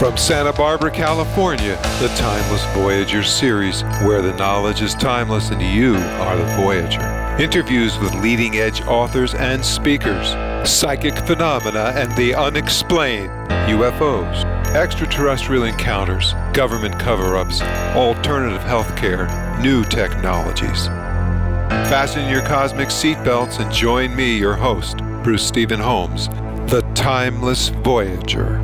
From Santa Barbara, California, the Timeless Voyager series, where the knowledge is timeless and you are the Voyager. Interviews with leading-edge authors and speakers, psychic phenomena and the unexplained, UFOs, extraterrestrial encounters, government cover-ups, alternative healthcare, new technologies. Fasten your cosmic seatbelts and join me, your host, Bruce Stephen Holmes, the Timeless Voyager.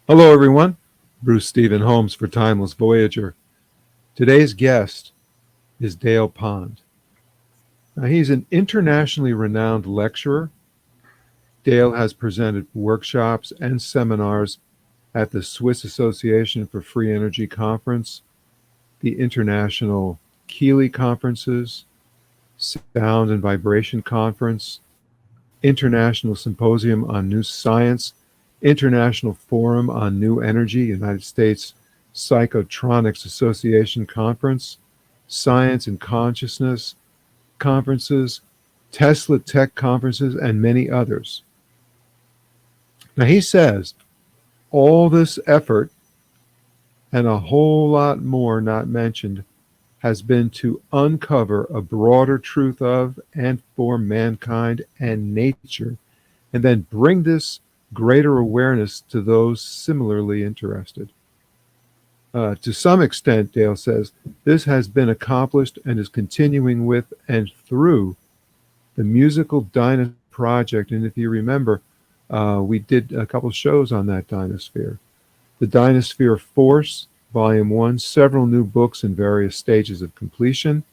Hello, everyone. Bruce Stephen Holmes for Timeless Voyager. Today's guest is Dale Pond. Now, he's an internationally renowned lecturer. Dale has presented workshops and seminars at the Swiss Association for Free Energy Conference, the International Keeley Conferences, Sound and Vibration Conference, International Symposium on New Science, International Forum on New Energy, United States Psychotronics Association Conference, Science and Consciousness conferences, Tesla Tech conferences, and many others. Now, he says all this effort and a whole lot more not mentioned has been to uncover a broader truth of and for mankind and nature, and then bring this greater awareness to those similarly interested. To some extent, Dale says, this has been accomplished and is continuing with and through the Musical Dynasty Project. And if you remember, we did a couple shows on that Dynasphere. The Dynasphere Force, Volume 1, several new books in various stages of completion.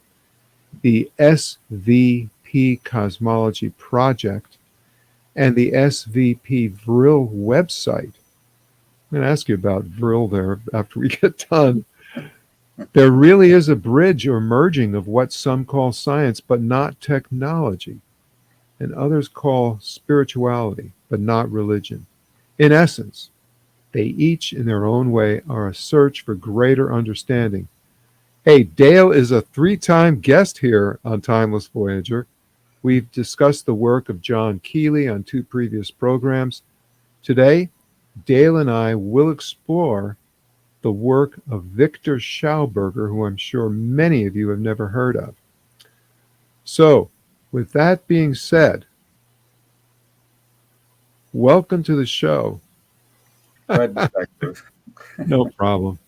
The SVP Cosmology Project, and the SVP Vril website. I'm going to ask you about Vril there after we get done. There really is a bridge or merging of what some call science, but not technology, and others call spirituality, but not religion. In essence, they each in their own way are a search for greater understanding. Hey, Dale is a 3-time guest here on Timeless Voyager. We've discussed the work of John Keeley on 2 previous programs. Today, Dale and I will explore the work of Viktor Schauberger, who I'm sure many of you have never heard of. So, with that being said, welcome to the show. Right back, Bruce. No problem.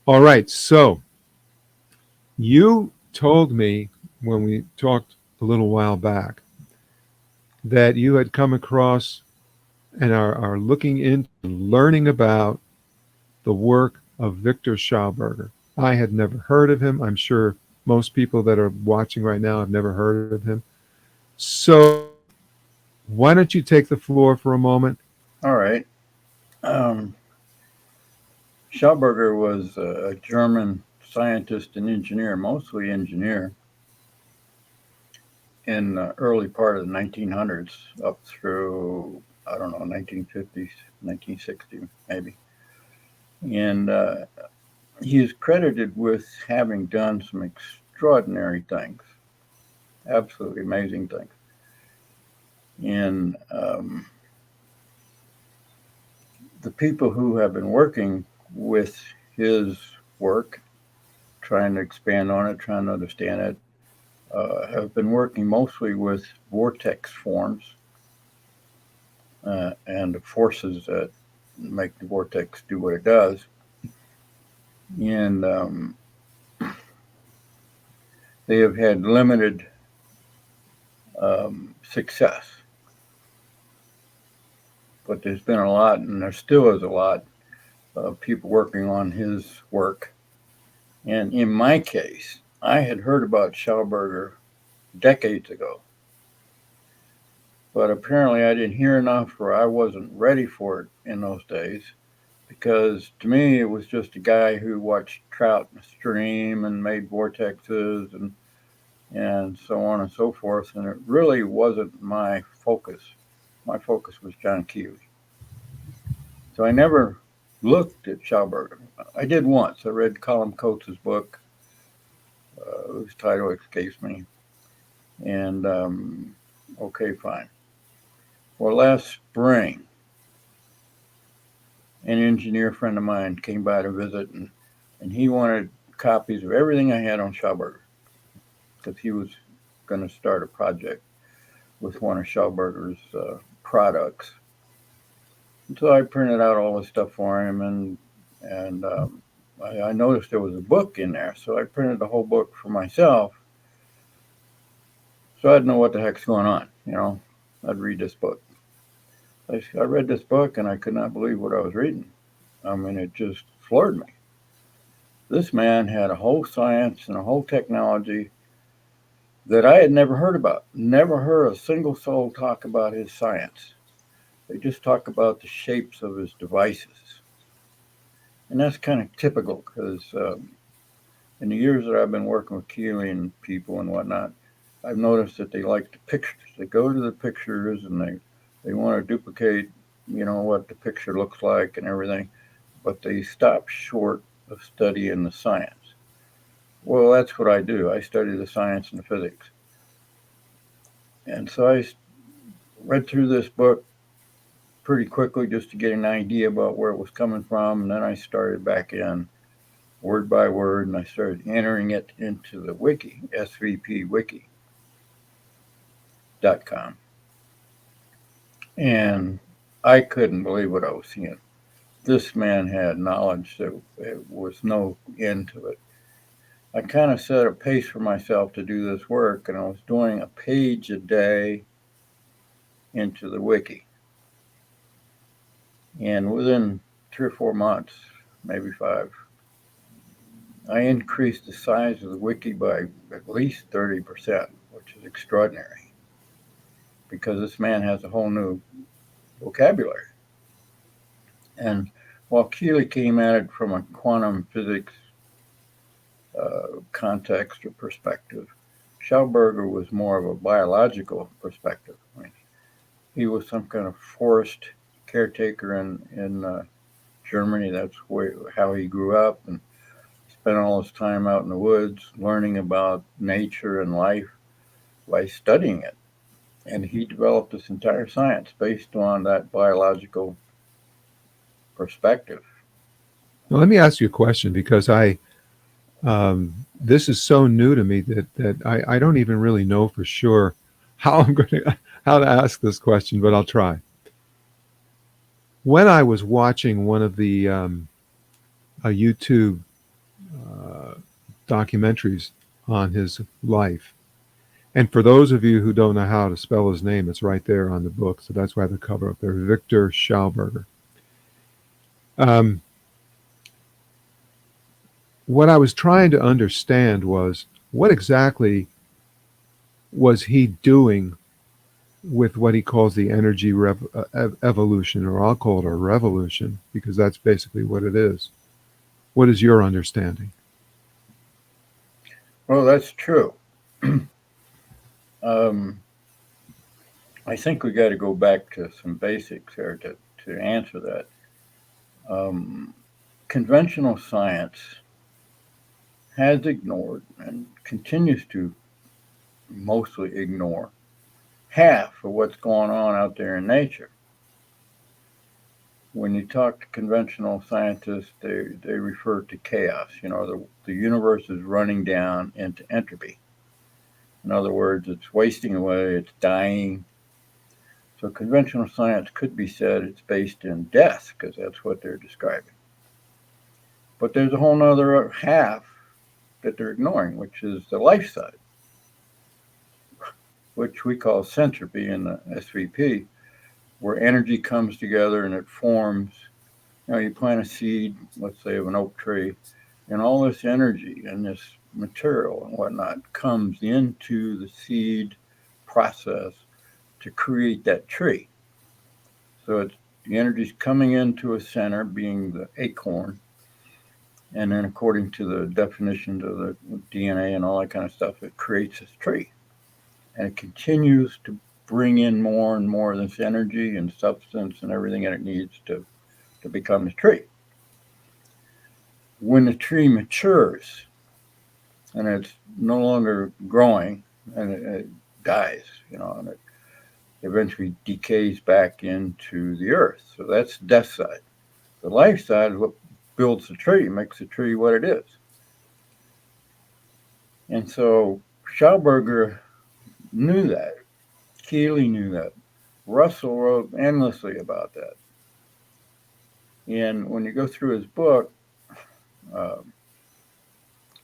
All right, so you told me when we talked a little while back that you had come across and are looking into learning about the work of Viktor Schauberger. I had never heard of him. I'm sure most people that are watching right now have never heard of him. So why don't you take the floor for a moment? All right. Schauberger was a German scientist and engineer, mostly engineer, in the early part of the 1900s up through, 1950s, 1960 maybe. And he is credited with having done some extraordinary things, absolutely amazing things. And the people who have been working with his work, trying to expand on it, trying to understand it, have been working mostly with vortex forms and the forces that make the vortex do what it does. And they have had limited success. But there's been a lot, and there still is a lot of people working on his work. And in my case, I had heard about Schauberger decades ago. But apparently I didn't hear enough, or I wasn't ready for it in those days, because to me it was just a guy who watched trout in a stream and made vortexes and so on and so forth. And it really wasn't my focus my focus was John Keely. So I never looked at Schauberger. I did once. I read Colin Coates' book, whose title escapes me. And okay, fine. Well, last spring, an engineer friend of mine came by to visit, and he wanted copies of everything I had on Schauberger because he was going to start a project with one of Schauberger's products. And so I printed out all the stuff for him, and I noticed there was a book in there, so I printed the whole book for myself, so I'd know what the heck's going on. I'd read this book. I read this book, and I could not believe what I was reading. I mean, it just floored me. This man had a whole science and a whole technology that I had never heard about. Never heard a single soul talk about his science. They just talk about the shapes of his devices. And that's kind of typical because in the years that I've been working with Keely and people and whatnot, I've noticed that they like the pictures. They go to the pictures and they want to duplicate, what the picture looks like and everything, but they stop short of studying the science. Well, that's what I do. I study the science and the physics. And so I read through this book pretty quickly just to get an idea about where it was coming from. And then I started back in word by word, and I started entering it into the wiki, svpwiki.com. And I couldn't believe what I was seeing. This man had knowledge that there was no end to it. I kind of set a pace for myself to do this work, and I was doing a page a day into the wiki. And within 3 or 4 months, maybe 5, I increased the size of the wiki by at least 30%, which is extraordinary because this man has a whole new vocabulary. And while Keely came at it from a quantum physics context or perspective, Schauberger was more of a biological perspective. I mean, he was some kind of forest caretaker in Germany. That's how he grew up, and spent all his time out in the woods learning about nature and life by studying it. And he developed this entire science based on that biological perspective. Now, let me ask you a question because this is so new to me that I don't even really know for sure how how to ask this question, but I'll try. When I was watching one of the a YouTube documentaries on his life, and for those of you who don't know how to spell his name, it's right there on the book, so that's why I have the cover up there, Viktor Schauberger. What I was trying to understand was what exactly was he doing with what he calls the energy evolution, or I'll call it a revolution, because that's basically what it is. What is your understanding? Well, that's true. I think we got to go back to some basics here to answer that. Conventional science has ignored and continues to mostly ignore half of what's going on out there in nature. When you talk to conventional scientists, they refer to chaos. The universe is running down into entropy. In other words, it's wasting away, it's dying. So conventional science could be said it's based in death, because that's what they're describing. But there's a whole other half that they're ignoring, which is the life side, which we call centropy in the SVP, where energy comes together and it forms. You plant a seed, let's say of an oak tree, and all this energy and this material and whatnot comes into the seed process to create that tree. So the energy's coming into a center, being the acorn, and then according to the definitions of the DNA and all that kind of stuff, it creates this tree. And it continues to bring in more and more of this energy and substance and everything that it needs to become the tree. When the tree matures and it's no longer growing and it dies, and it eventually decays back into the earth. So that's the death side. The life side is what builds the tree, makes the tree what it is. And so Schauberger knew that. Keely knew that. Russell wrote endlessly about that. And when you go through his book, uh,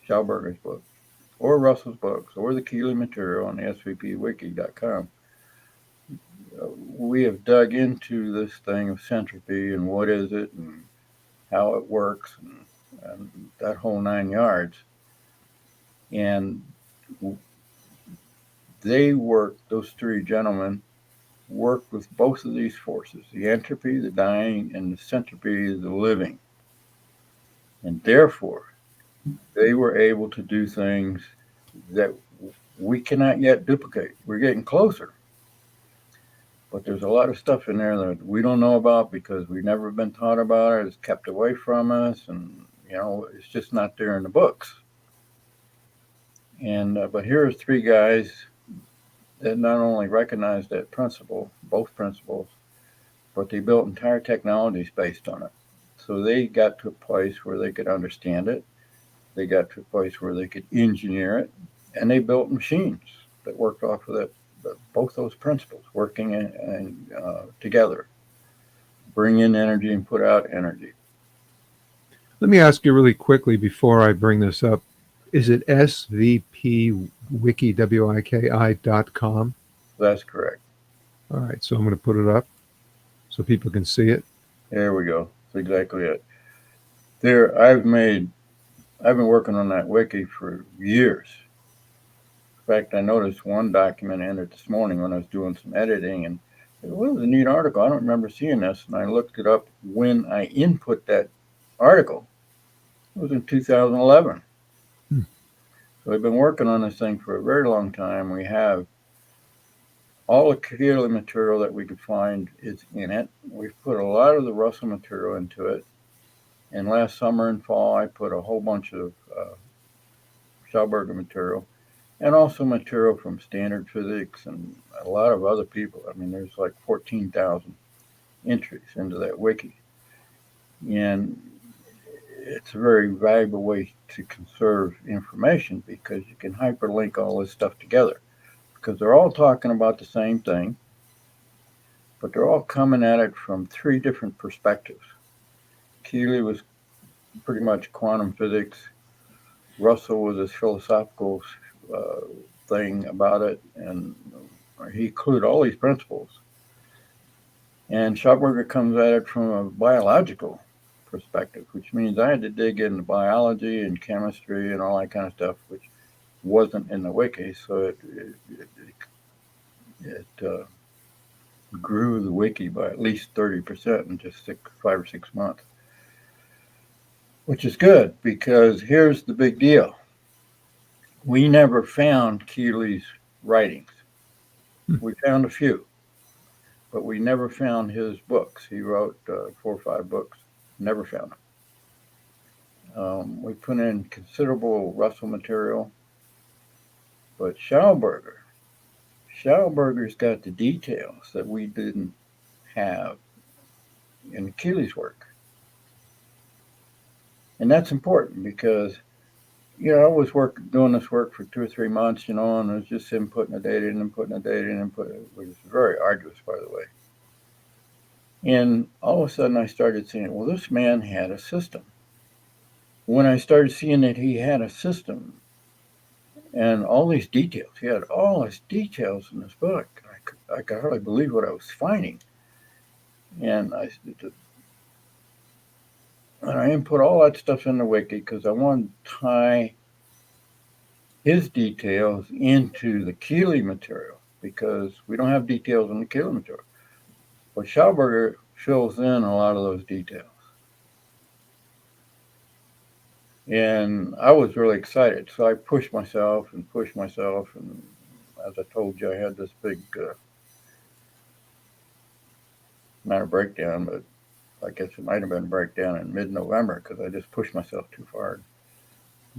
Schauberger's book, or Russell's books, or the Keely material on svpwiki.com, we have dug into this thing of entropy and what is it and how it works and that whole 9 yards. And those three gentlemen worked with both of these forces, the entropy, the dying, and the entropy, the living. And therefore, they were able to do things that we cannot yet duplicate. We're getting closer. But there's a lot of stuff in there that we don't know about because we've never been taught about it. It's kept away from us, and it's just not there in the books. And but here are three guys that not only recognized that principle, both principles, but they built entire technologies based on it. So they got to a place where they could understand it. They got to a place where they could engineer it, and they built machines that worked off of that. Both those principles working together, bring in energy and put out energy. Let me ask you really quickly before I bring this up. Is it svpwiki.com? That's correct. All right, so I'm going to put it up so people can see it. There we go. That's exactly it. I've been working on that wiki for years. In fact, I noticed one document in it this morning when I was doing some editing, and it was a neat article. I don't remember seeing this, and I looked it up when I input that article. It was in 2011. So I've been working on this thing for a very long time. We have all the Keely material that we could find is in it. We've put a lot of the Russell material into it. And last summer and fall, I put a whole bunch of Schauberger material. And also material from standard physics and a lot of other people. I mean, there's like 14,000 entries into that wiki. And it's a very valuable way to conserve information because you can hyperlink all this stuff together. Because they're all talking about the same thing, but they're all coming at it from three different perspectives. Keely was pretty much quantum physics. Russell was his philosophical thing about it, and he included all these principles. And Schauberger comes at it from a biological perspective, which means I had to dig into biology and chemistry and all that kind of stuff, which wasn't in the wiki. So it grew the wiki by at least 30% in just 5 or 6 months, which is good because here's the big deal. We never found Keely's writings. We found a few, but we never found his books. He wrote 4 or 5 books, never found them. We put in considerable Russell material, but Schauberger's got the details that we didn't have in Keely's work. And that's important because I was doing this work for 2 or 3 months, and it was just him putting the data in and putting the data in and putting it, which was very arduous, by the way. And all of a sudden I started seeing, well, this man had a system. When I started seeing that he had a system and all these details, he had all these details in this book. I could hardly believe what I was finding. And I input all that stuff in the wiki because I wanted to tie his details into the Keely material because we don't have details in the Keely material. But Schauberger fills in a lot of those details. And I was really excited. So I pushed myself. And as I told you, I had this big not a breakdown, but I guess it might have been a breakdown in mid-November because I just pushed myself too far.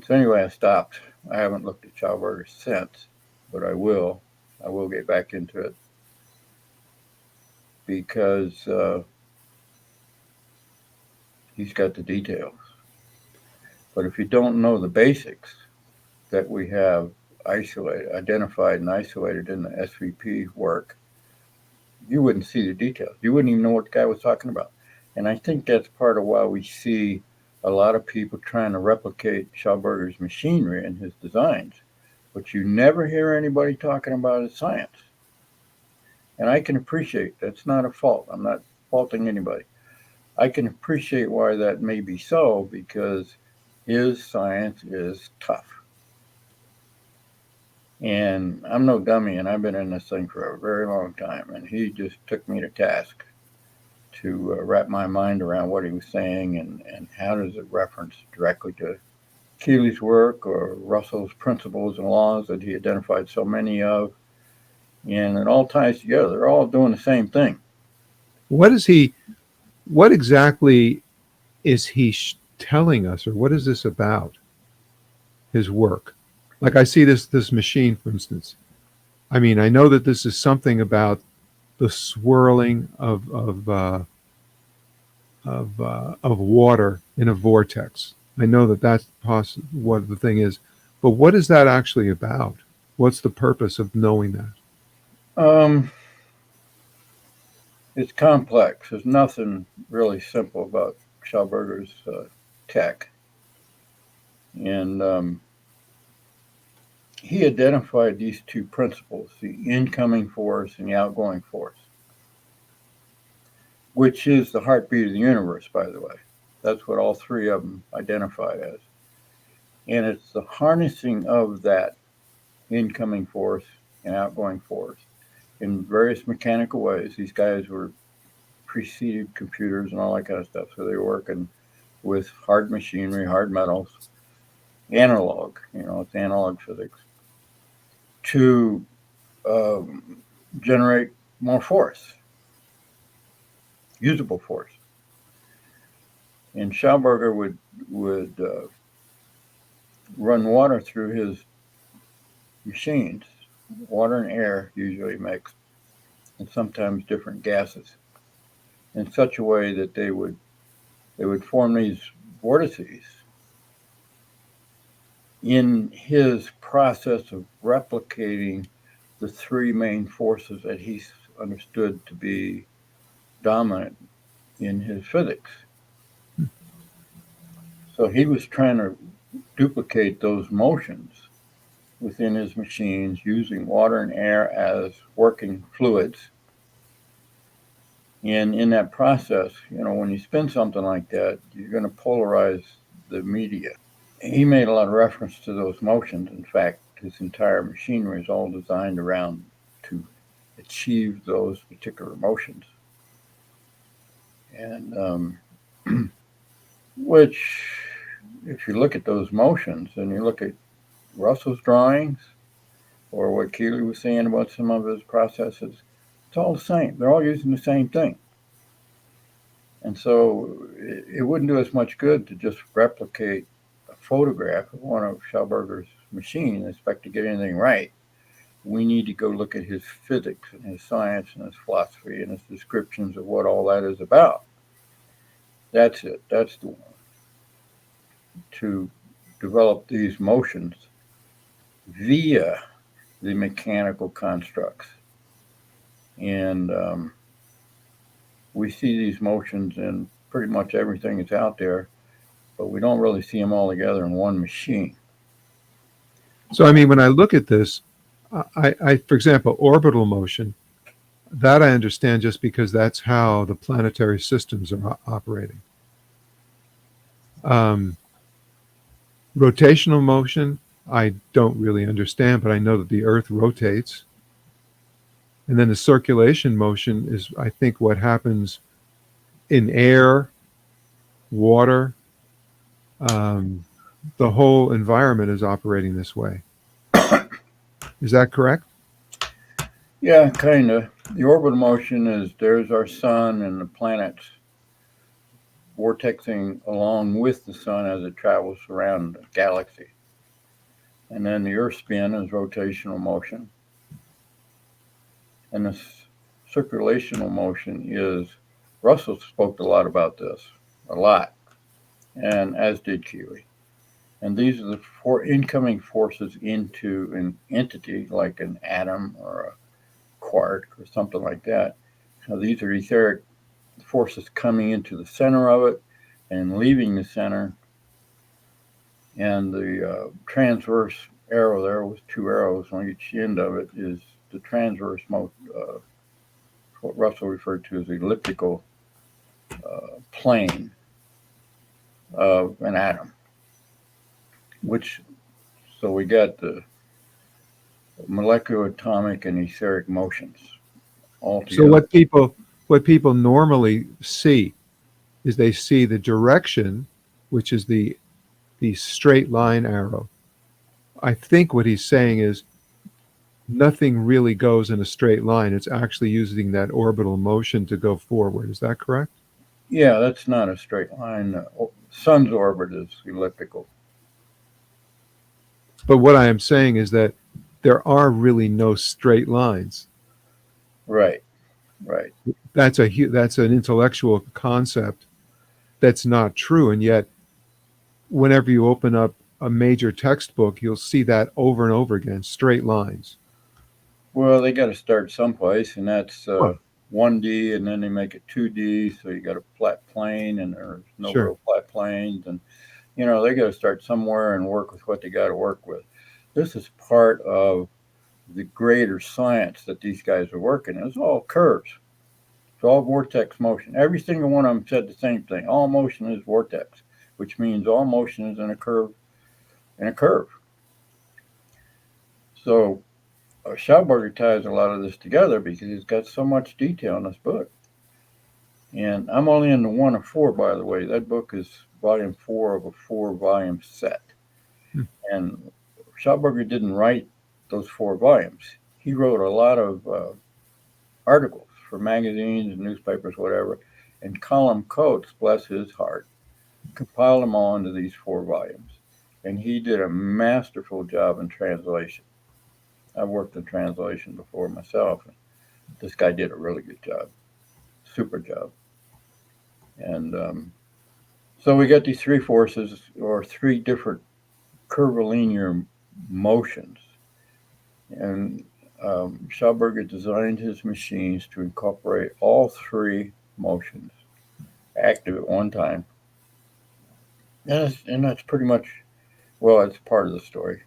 So anyway, I stopped. I haven't looked at Schauberger since, but I will. I will get back into it because he's got the details. But if you don't know the basics that we have identified and isolated in the SVP work, you wouldn't see the details. You wouldn't even know what the guy was talking about. And I think that's part of why we see a lot of people trying to replicate Schauberger's machinery and his designs. But you never hear anybody talking about his science. And I can appreciate that's not a fault. I'm not faulting anybody. I can appreciate why that may be so because his science is tough. And I'm no dummy, and I've been in this thing for a very long time. And he just took me to task to wrap my mind around what he was saying and how does it reference directly to Keely's work or Russell's principles and laws that he identified so many of. And it all ties together. They're all doing the same thing. What exactly is he telling us, or what is this about, his work? Like I see this machine, for instance. I mean, I know that this is something about the swirling of water in a vortex. I know that that's what the thing is, but what is that actually about? What's the purpose of knowing that? It's complex. There's nothing really simple about Schauberger's tech. And he identified these two principles, the incoming force and the outgoing force, which is the heartbeat of the universe, by the way. That's what all three of them identified as. And it's the harnessing of that incoming force and outgoing force in various mechanical ways. These guys were preceded computers and all that kind of stuff, so they were working with hard machinery, hard metals, analog, it's analog physics, to generate more force, usable force. And Schauberger would run water through his machines, water and air usually mixed, and sometimes different gases, in such a way that they would form these vortices. In his process of replicating the three main forces that he's understood to be dominant in his physics. So he was trying to duplicate those motions within his machines using water and air as working fluids. And in that process, when you spin something like that, you're going to polarize the media. He made a lot of reference to those motions. In fact, his entire machinery is all designed around to achieve those particular motions. And which, if you look at those motions and you look at Russell's drawings or what Keely was saying about some of his processes, it's all the same. They're all using the same thing. And so it wouldn't do us much good to just replicate a photograph of one of Schauberger's machines and expect to get anything right. We need to go look at his physics and his science and his philosophy and his descriptions of what all that is about. That's it. That's the one. To develop these motions via the mechanical constructs. And we see these motions in pretty much everything that's out there, but we don't really see them all together in one machine. So, I mean, when I look at this, I for example, orbital motion, that I understand just because that's how the planetary systems are operating. Rotational motion, I don't really understand, but I know that the Earth rotates. And then the circulation motion is, I think, what happens in air, water. The whole environment is operating this way. Is that correct? Yeah, kind of. The orbital motion is there's our sun and the planets vortexing along with the sun as it travels around the galaxy. And then the Earth spin is rotational motion. And the circulational motion is, Russell spoke a lot about this, a lot, and as did Keeley. And these are the four incoming forces into an entity like an atom or a quark or something like that. Now, these are etheric forces coming into the center of it and leaving the center. And the transverse arrow there with two arrows on each end of it is the transverse what Russell referred to as the elliptical plane of an atom. So we got the molecular, atomic, and etheric motions all together. So what people normally see is they see the direction, which is the straight line arrow. I think what he's saying is nothing really goes in a straight line. It's actually using that orbital motion to go forward. Is that correct? Yeah, that's not a straight line. The sun's orbit is elliptical. But what I am saying is that there are really no straight lines. Right. That's an intellectual concept that's not true, and yet whenever you open up a major textbook, you'll see that over and over again, straight lines. Well, they got to start someplace, and that's 1D, and then they make it 2D, so you got a flat plane, and there's no real flat planes, and they got to start somewhere and work with what they got to work with. This is part of the greater science that these guys are working. It's all curves. It's all vortex motion. Every single one of them said the same thing. All motion is vortex, which means all motion is in a curve. So Schauberger ties a lot of this together because he's got so much detail in this book. And I'm only in the 1 of 4, by the way. That book is volume 4 of a 4-volume set. And Schauberger didn't write those 4 volumes. He wrote a lot of articles for magazines and newspapers, whatever, and Colum Coates, bless his heart, compiled them all into these 4 volumes. And he did a masterful job in translation. I've worked in translation before myself. And this guy did a really good job. Super job. And so we got these 3 forces, or 3 different curvilinear motions. And Schauberger designed his machines to incorporate all 3 motions active at one time. And that's pretty much, well, it's part of the story.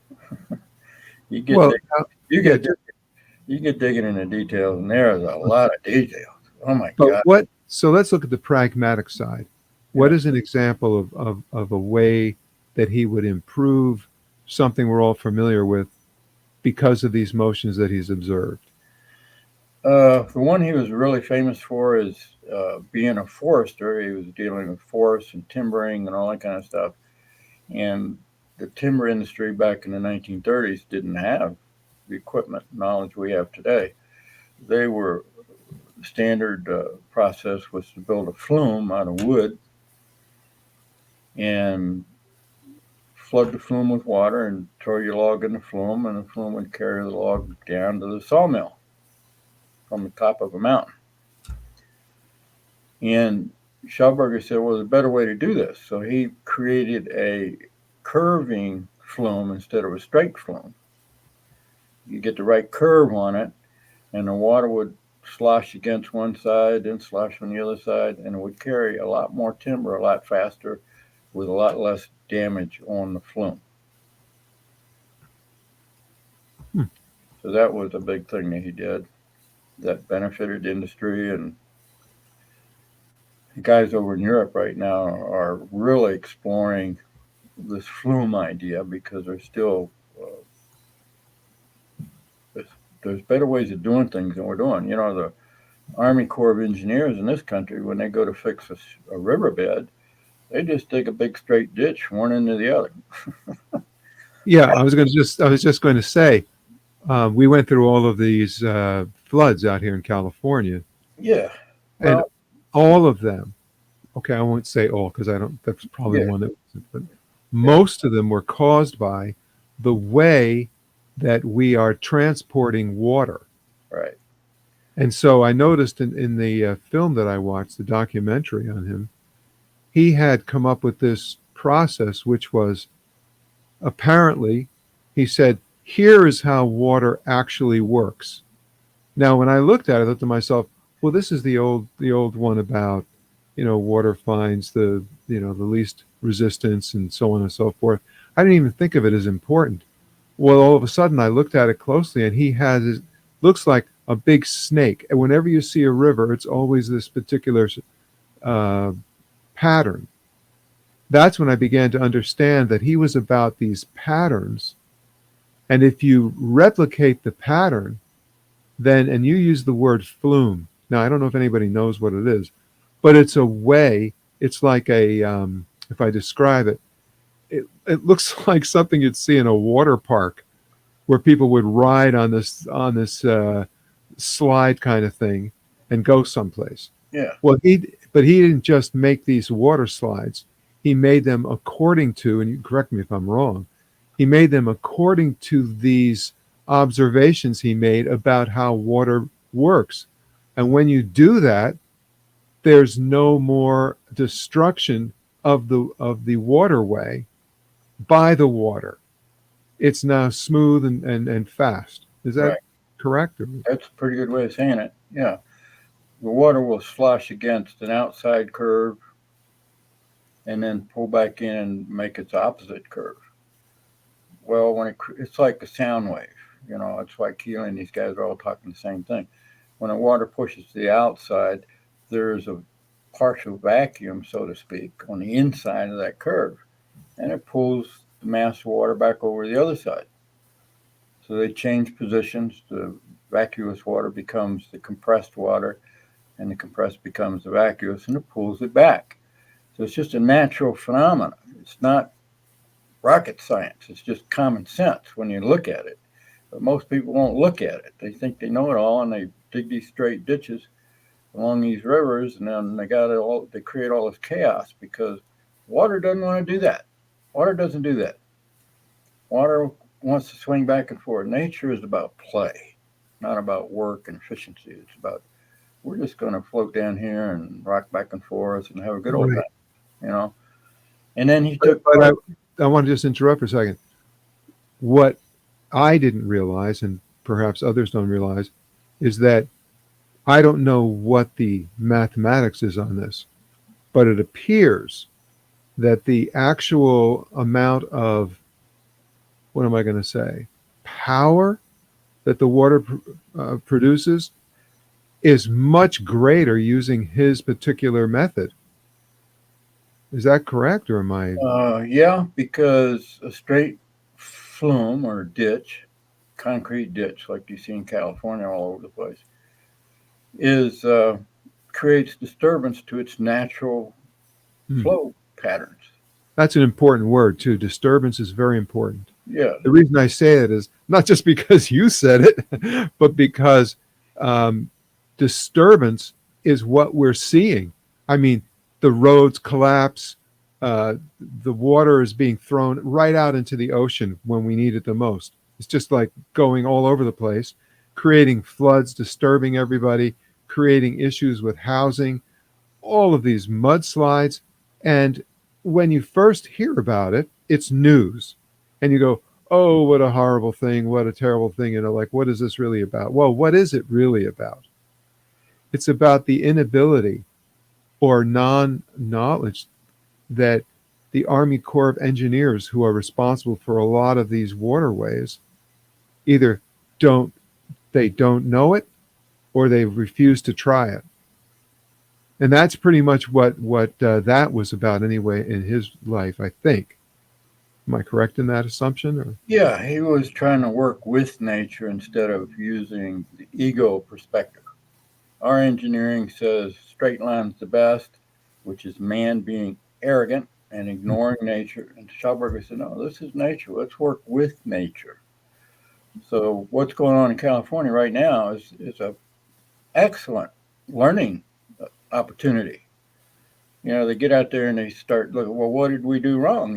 You get digging into details, and there's a lot of details. Oh my God! So let's look at the pragmatic side. What is an example of a way that he would improve something we're all familiar with because of these motions that he's observed? The one he was really famous for is being a forester. He was dealing with forests and timbering and all that kind of stuff. And the timber industry back in the 1930s didn't have the equipment knowledge we have today. The standard process was to build a flume out of wood and flood the flume with water and throw your log in the flume, and the flume would carry the log down to the sawmill from the top of a mountain. And Schauberger said, well, there's a better way to do this. So he created a curving flume instead of a straight flume. You get the right curve on it, and the water would slosh against one side, then slosh on the other side, and it would carry a lot more timber a lot faster with a lot less damage on the flume. So that was a big thing that he did that benefited industry. And the guys over in Europe right now are really exploring this flume idea because there's still there's better ways of doing things than we're doing. The Army Corps of Engineers in this country, when they go to fix a riverbed, they just dig a big straight ditch one into the other. Yeah, I was just going to say, We went through all of these floods out here in California, Yeah. and Well, all of them. Okay, I won't say all because I don't. That's probably yeah, one that wasn't. But yeah, most of them were caused by the way that we are transporting water. right. And so I noticed in the film that I watched, the documentary on him, he had come up with this process, which was apparently, he said, here is how water actually works. Now, when I looked at it, I thought to myself, well, this is the old one about, water finds the least resistance and so on and so forth. I didn't even think of it as important. Well, all of a sudden, I looked at it closely, and he has looks like a big snake. And whenever you see a river, it's always this particular uh, pattern. That's when I began to understand that he was about these patterns. And if you replicate the pattern, then, and you use the word flume. Now, I don't know if anybody knows what it is, but it's a way, it's like if I describe it, it looks like something you'd see in a water park where people would ride on this slide kind of thing and go someplace. Yeah, Well, he didn't just make these water slides. He made them according to, and you correct me if I'm wrong, he made them according to these observations he made about how water works. And when you do that, there's no more destruction of the waterway by the water. It's now smooth and fast. Is that right. correct? That's a pretty good way of saying it. Yeah. The water will slosh against an outside curve and then pull back in and make its opposite curve. Well, it's like a sound wave. It's like Keeling. These guys are all talking the same thing. When the water pushes to the outside, there's a partial vacuum, so to speak, on the inside of that curve, and it pulls the mass of water back over the other side. So they change positions. The vacuous water becomes the compressed water, and the compressed becomes the vacuous, and it pulls it back. So it's just a natural phenomenon. It's not rocket science. It's just common sense when you look at it. But most people won't look at it. They think they know it all, and they dig these straight ditches along these rivers, and then they got it all. They create all this chaos because water doesn't want to do that. Water doesn't do that. Water wants to swing back and forth. Nature is about play, not about work and efficiency. It's about we're just going to float down here and rock back and forth and have a good old Right. time, you know. And then he But, took but part. I want to just interrupt for a second. What I didn't realize, and perhaps others don't realize, is that I don't know what the mathematics is on this, but it appears that the actual amount of, what am I going to say, power that the water produces is much greater using his particular method. Is that correct, or am I? Yeah, because a straight flume or ditch, concrete ditch like you see in California all over the place, is creates disturbance to its natural Hmm. flow patterns. That's an important word too. Disturbance is very important. Yeah, The reason I say it is not just because you said it, but because um, disturbance is what we're seeing. I mean, the roads collapse, uh, the water is being thrown right out into the ocean when we need it the most. It's just like going all over the place, creating floods, disturbing everybody, creating issues with housing, all of these mudslides. And when you first hear about it, it's news. And you go, oh, what a horrible thing, what a terrible thing. Like, what is this really about? Well, what is it really about? It's about the inability or non knowledge that the Army Corps of Engineers, who are responsible for a lot of these waterways, either don't they don't know it or they refuse to try it. And that's pretty much what that was about anyway in his life, I think. Am I correct in that assumption? Or yeah, he was trying to work with nature instead of using the ego perspective. Our engineering says straight line's the best, which is man being arrogant and ignoring nature. And Schauberger said, no, this is nature. Let's work with nature. So what's going on in California right now is a excellent learning opportunity. They get out there and they start looking. Well, what did we do wrong?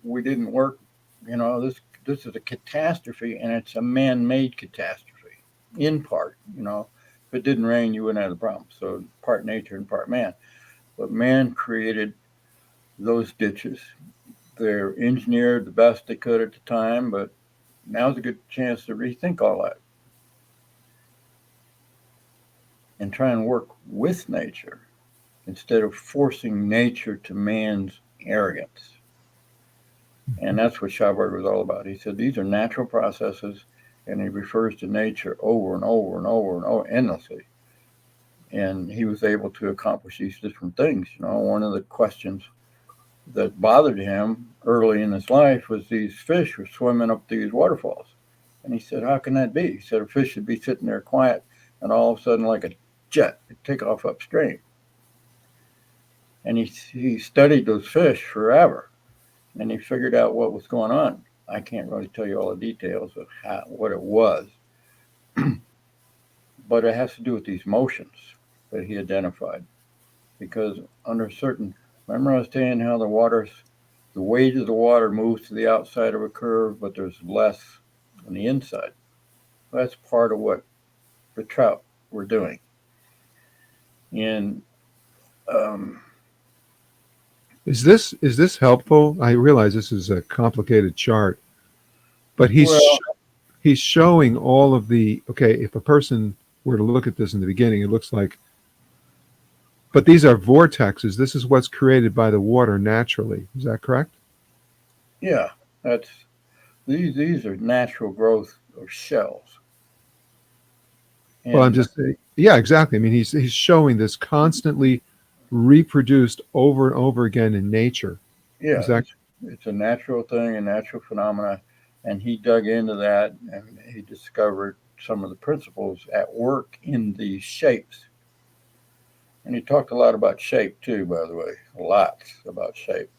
We didn't work. This is a catastrophe, and it's a man-made catastrophe, in part. If it didn't rain, you wouldn't have the problem. So part nature and part man. But man created those ditches. They're engineered the best they could at the time, but now's a good chance to rethink all that and try and work with nature instead of forcing nature to man's arrogance. And that's what Schauberger was all about. He said these are natural processes, and he refers to nature over and over and over and over endlessly. And he was able to accomplish these different things. One of the questions that bothered him early in his life was these fish were swimming up these waterfalls. And he said, how can that be? He said a fish should be sitting there quiet, and all of a sudden, like a jet, it'd take off upstream. And he studied those fish forever, and he figured out what was going on. I can't really tell you all the details of what it was, but it has to do with these motions that he identified. Because under certain, remember I was saying how the weight of the water moves to the outside of a curve, but there's less on the inside. That's part of what the trout were doing. And Is this helpful? I realize this is a complicated chart, but he's showing all of the, okay, if a person were to look at this in the beginning, it looks like, but these are vortexes. This is what's created by the water naturally. Is that correct? Yeah, these are natural growth of shells. And, well, I'm just saying, yeah, exactly. I mean, he's showing this constantly reproduced over and over again in nature. Yeah, it's a natural thing, a natural phenomena, and he dug into that and he discovered some of the principles at work in these shapes. And he talked a lot about shape too, by the way, lots about shape.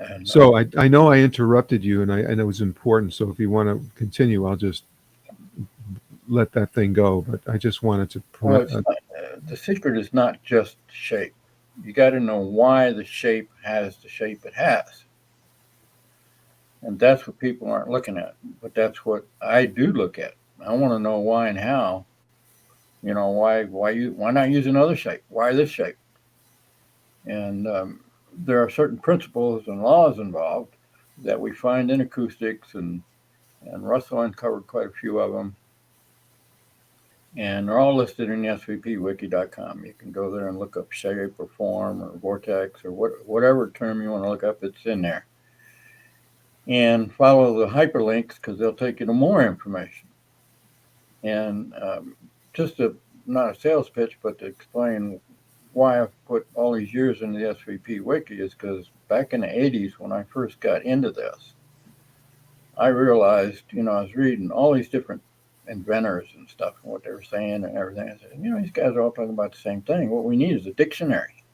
And, so I know I interrupted you, and I know it was important. So if you want to continue, I'll just let that thing go. But I just wanted to. The secret is not just shape. You got to know why the shape has the shape it has. And that's what people aren't looking at. But that's what I do look at. I want to know why and how. Why not use another shape? Why this shape? And there are certain principles and laws involved that we find in acoustics, and Russell uncovered quite a few of them. And they're all listed in the svpwiki.com. You can go there and look up shape or form or vortex or whatever term you want to look up, it's in there. And follow the hyperlinks because they'll take you to more information. And not a sales pitch, but to explain why I've put all these years into the SVP Wiki is because back in the 80s when I first got into this, I realized, I was reading all these different inventors and stuff and what they were saying and everything. I said, these guys are all talking about the same thing. What we need is a dictionary.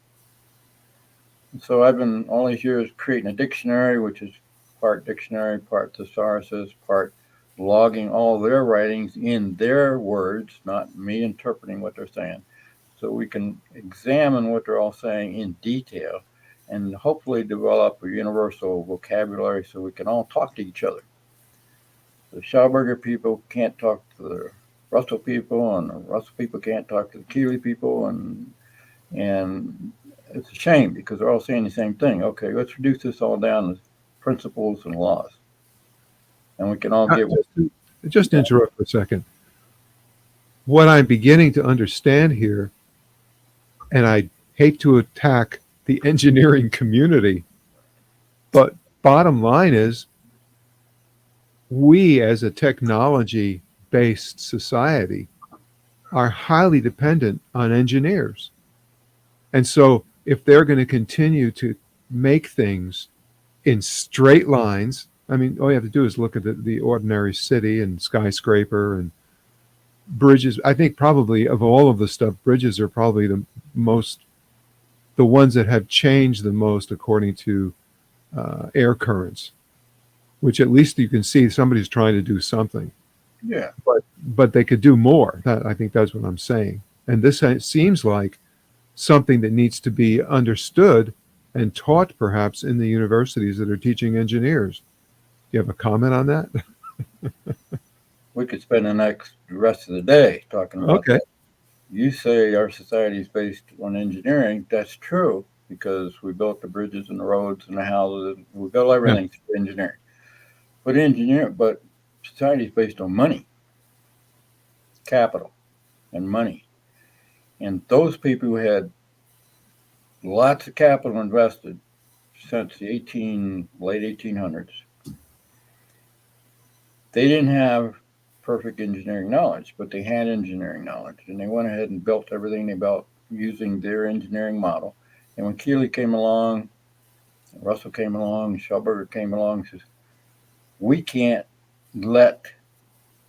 And so I've been all these years creating a dictionary, which is part dictionary, part thesauruses, part logging all their writings in their words, not me interpreting what they're saying. So we can examine what they're all saying in detail and hopefully develop a universal vocabulary so we can all talk to each other. The Schauberger people can't talk to the Russell people, and the Russell people can't talk to the Keeley people, and it's a shame because they're all saying the same thing. Okay, let's reduce this all down to principles and laws, and we can all get. Just interrupt for a second. What I'm beginning to understand here, and I hate to attack the engineering community, but bottom line is, we as a technology-based society are highly dependent on engineers. And so if they're going to continue to make things in straight lines, I mean, all you have to do is look at the ordinary city and skyscraper and bridges. I think probably of all of the stuff, bridges are probably the ones that have changed the most according to air currents. which at least you can see somebody's trying to do something. Yeah. But they could do more. I think that's what I'm saying. And this seems like something that needs to be understood and taught perhaps in the universities that are teaching engineers. Do you have a comment on that? We could spend the rest of the day talking about Okay. that. You say our society is based on engineering. That's true because we built the bridges and the roads and the houses. We built everything through engineering. But society is based on money, capital, and money. And those people who had lots of capital invested since the late 1800s, they didn't have perfect engineering knowledge, but they had engineering knowledge, and they went ahead and built everything they built using their engineering model. And when Keeley came along, Russell came along, Schauberger came along, says, we can't let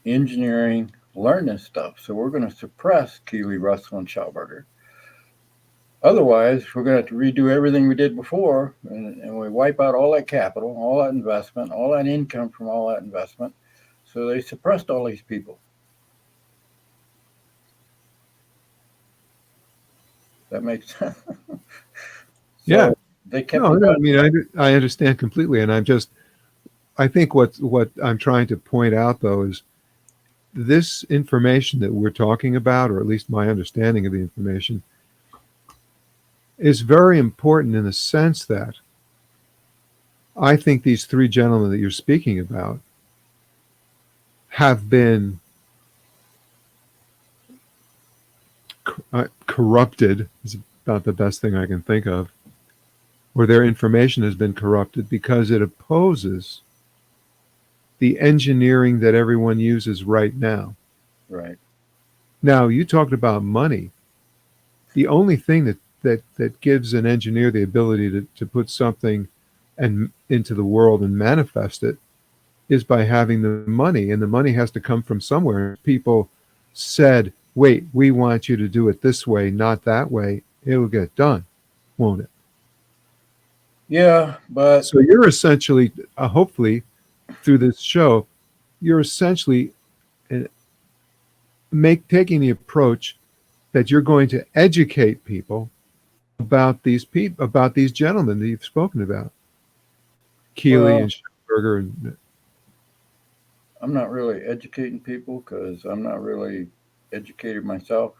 engineering learn this stuff, so we're going to suppress Keeley, Russell, and Schauberger. Otherwise, we're going to have to redo everything we did before, and we wipe out all that capital, all that investment, all that income from all that investment. So they suppressed all these people. That makes sense. Yeah. They kept. No, I mean, I understand completely, and I think what I'm trying to point out though is this information that we're talking about, or at least my understanding of the information, is very important in the sense that I think these three gentlemen that you're speaking about have been corrupted, is about the best thing I can think of, where their information has been corrupted because it opposes the engineering that everyone uses right now. Right. Now, you talked about money. The only thing that gives an engineer the ability to put something into the world and manifest it is by having the money, and the money has to come from somewhere. People said, wait, we want you to do it this way, not that way, it'll get done, won't it? Yeah, but so you're essentially, hopefully, through this show, you're essentially taking the approach that you're going to educate people about these gentlemen that you've spoken about, Keeley and Schauberger. And I'm not really educating people because I'm not really educated myself.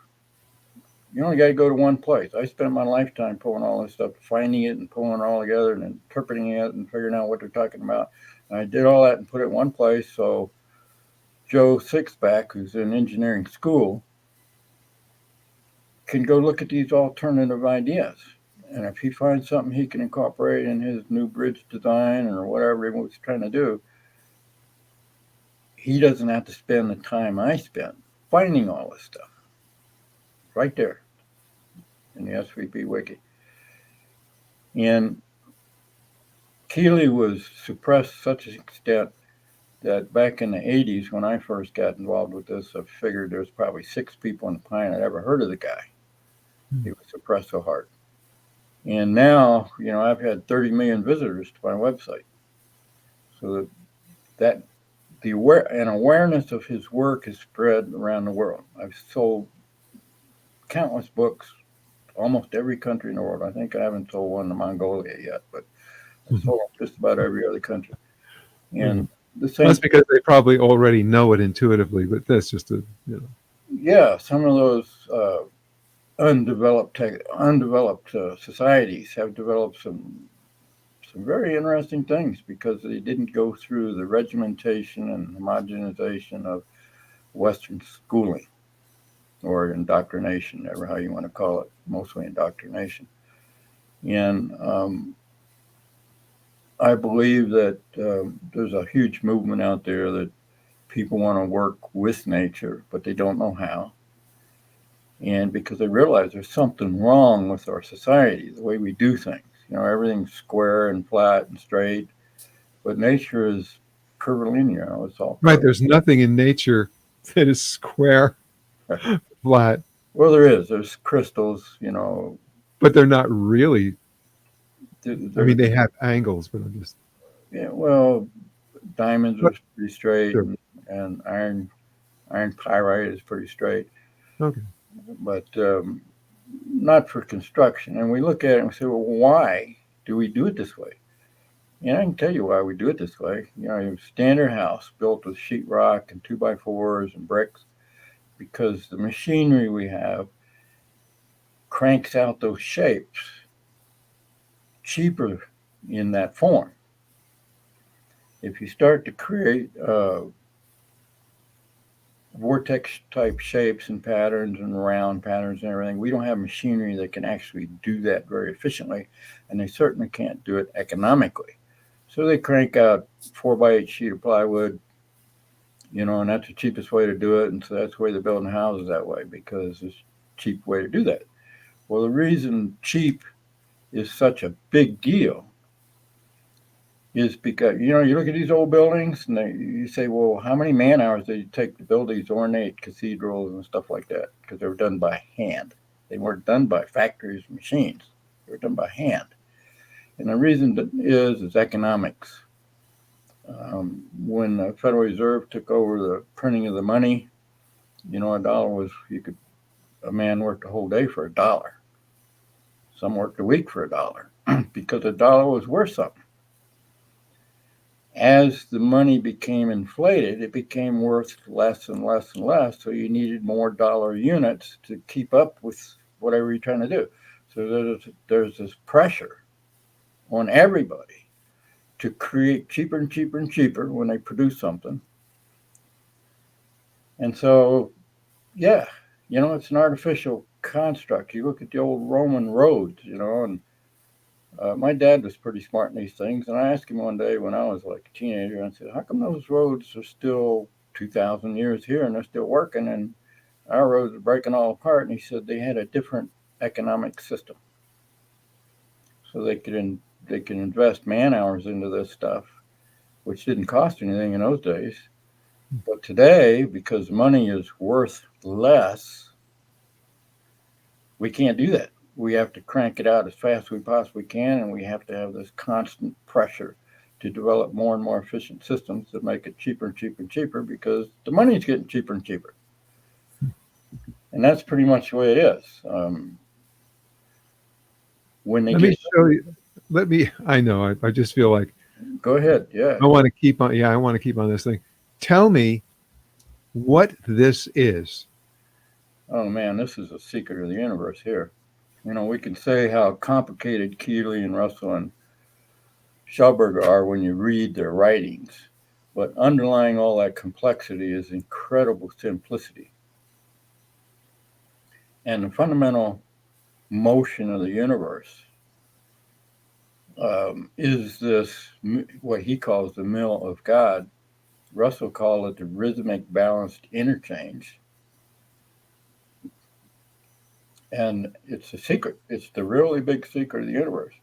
You only got to go to one place. I spent my lifetime pulling all this stuff, finding it and pulling it all together and interpreting it and figuring out what they're talking about. And I did all that and put it in one place. So Joe Sixpack, who's in engineering school, can go look at these alternative ideas. And if he finds something he can incorporate in his new bridge design or whatever he was trying to do, he doesn't have to spend the time I spent finding all this stuff. Right there in the SVP wiki. And Keeley was suppressed to such an extent that back in the 80s, when I first got involved with this, I figured there was probably 6 people on the planet that ever heard of the guy. He was suppressed so hard. And now, I've had 30 million visitors to my website. So that the awareness of his work is spread around the world. I've sold countless books, almost every country in the world. I think I haven't sold one to Mongolia yet, but I've sold just about every other country. And the same. That's because they probably already know it intuitively, but that's just Yeah, some of those undeveloped societies have developed some very interesting things because they didn't go through the regimentation and homogenization of Western schooling or indoctrination, whatever how you want to call it, mostly indoctrination. And I believe that there's a huge movement out there that people want to work with nature, but they don't know how. And because they realize there's something wrong with our society, the way we do things. Everything's square and flat and straight, but nature is curvilinear. It's all right. There's nothing in nature that is square, flat. Well, there is. There's crystals, but they're not really. I mean, they have angles, but I'm just. Yeah, well, diamonds But are pretty straight, sure. and iron pyrite is pretty straight, Okay. but not for construction. And we look at it and we say, well, why do we do it this way? And I can tell you why we do it this way. You know, your standard house built with sheetrock and 2x4s and bricks, because the machinery we have cranks out those shapes cheaper in that form. If you start to create vortex type shapes and patterns and round patterns and everything, we don't have machinery that can actually do that very efficiently, and they certainly can't do it economically. So they crank out 4x8 sheet of plywood, you know, and that's the cheapest way to do it. And so that's why they're building houses that way, because it's a cheap way to do that. Well, the reason cheap is such a big deal is because, you know, you look at these old buildings and you say, well, how many man hours did it take to build these ornate cathedrals and stuff like that? Because they were done by hand. They weren't done by factories and machines. They were done by hand. And the reason that is economics. When the Federal Reserve took over the printing of the money, you know, a dollar was, a man worked a whole day for a dollar. Some worked a week for a dollar because a dollar was worth something. As the money became inflated, it became worth less and less and less. So you needed more dollar units to keep up with whatever you're trying to do. So there's this pressure on everybody to create cheaper and cheaper and cheaper when they produce something. And so, yeah, you know, it's an artificial construct. You look at the old Roman roads, you know, and my dad was pretty smart in these things. And I asked him one day when I was like a teenager, I said, how come those roads are still 2,000 years here and they're still working, and our roads are breaking all apart? And he said they had a different economic system. So they could invest man hours into this stuff, which didn't cost anything in those days. But today, because money is worth less, we can't do that. We have to crank it out as fast as we possibly can, and we have to have this constant pressure to develop more and more efficient systems that make it cheaper and cheaper and cheaper, because the money is getting cheaper and cheaper. And that's pretty much the way it is. When they Let me get, show you. I know, I just feel like go ahead, yeah. I want to keep on. Yeah, I want to keep on this thing. Tell me what this is. Oh man, this is a secret of the universe here. You know, we can say how complicated Keeley and Russell and Schauberger are when you read their writings, but underlying all that complexity is incredible simplicity. And the fundamental motion of the universe is this, what he calls the mill of God. Russell called it the rhythmic balanced interchange. And it's a secret. It's the really big secret of the universe.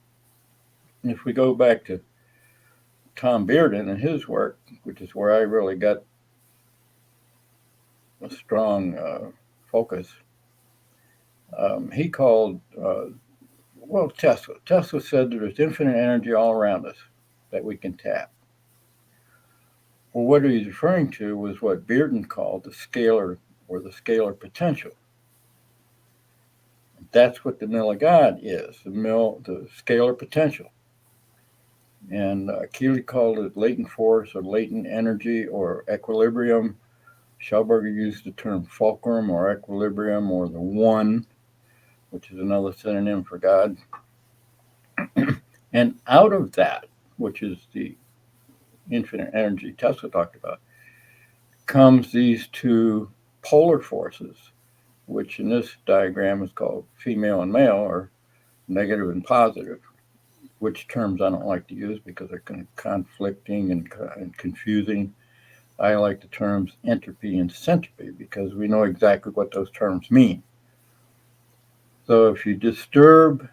And if we go back to Tom Bearden and his work, which is where I really got a strong focus, he called, well, Tesla. Tesla said there's infinite energy all around us that we can tap. Well, what he's referring to was what Bearden called the scalar, or the scalar potential. That's what the mill of God is, the scalar potential. And Keeley called it latent force or latent energy or equilibrium. Schauberger used the term fulcrum or equilibrium or the one, which is another synonym for God. And out of that, which is the infinite energy Tesla talked about, comes these two polar forces, which in this diagram is called female and male, or negative and positive, which terms I don't like to use because they're conflicting and confusing. I like the terms entropy and centropy because we know exactly what those terms mean. So if you disturb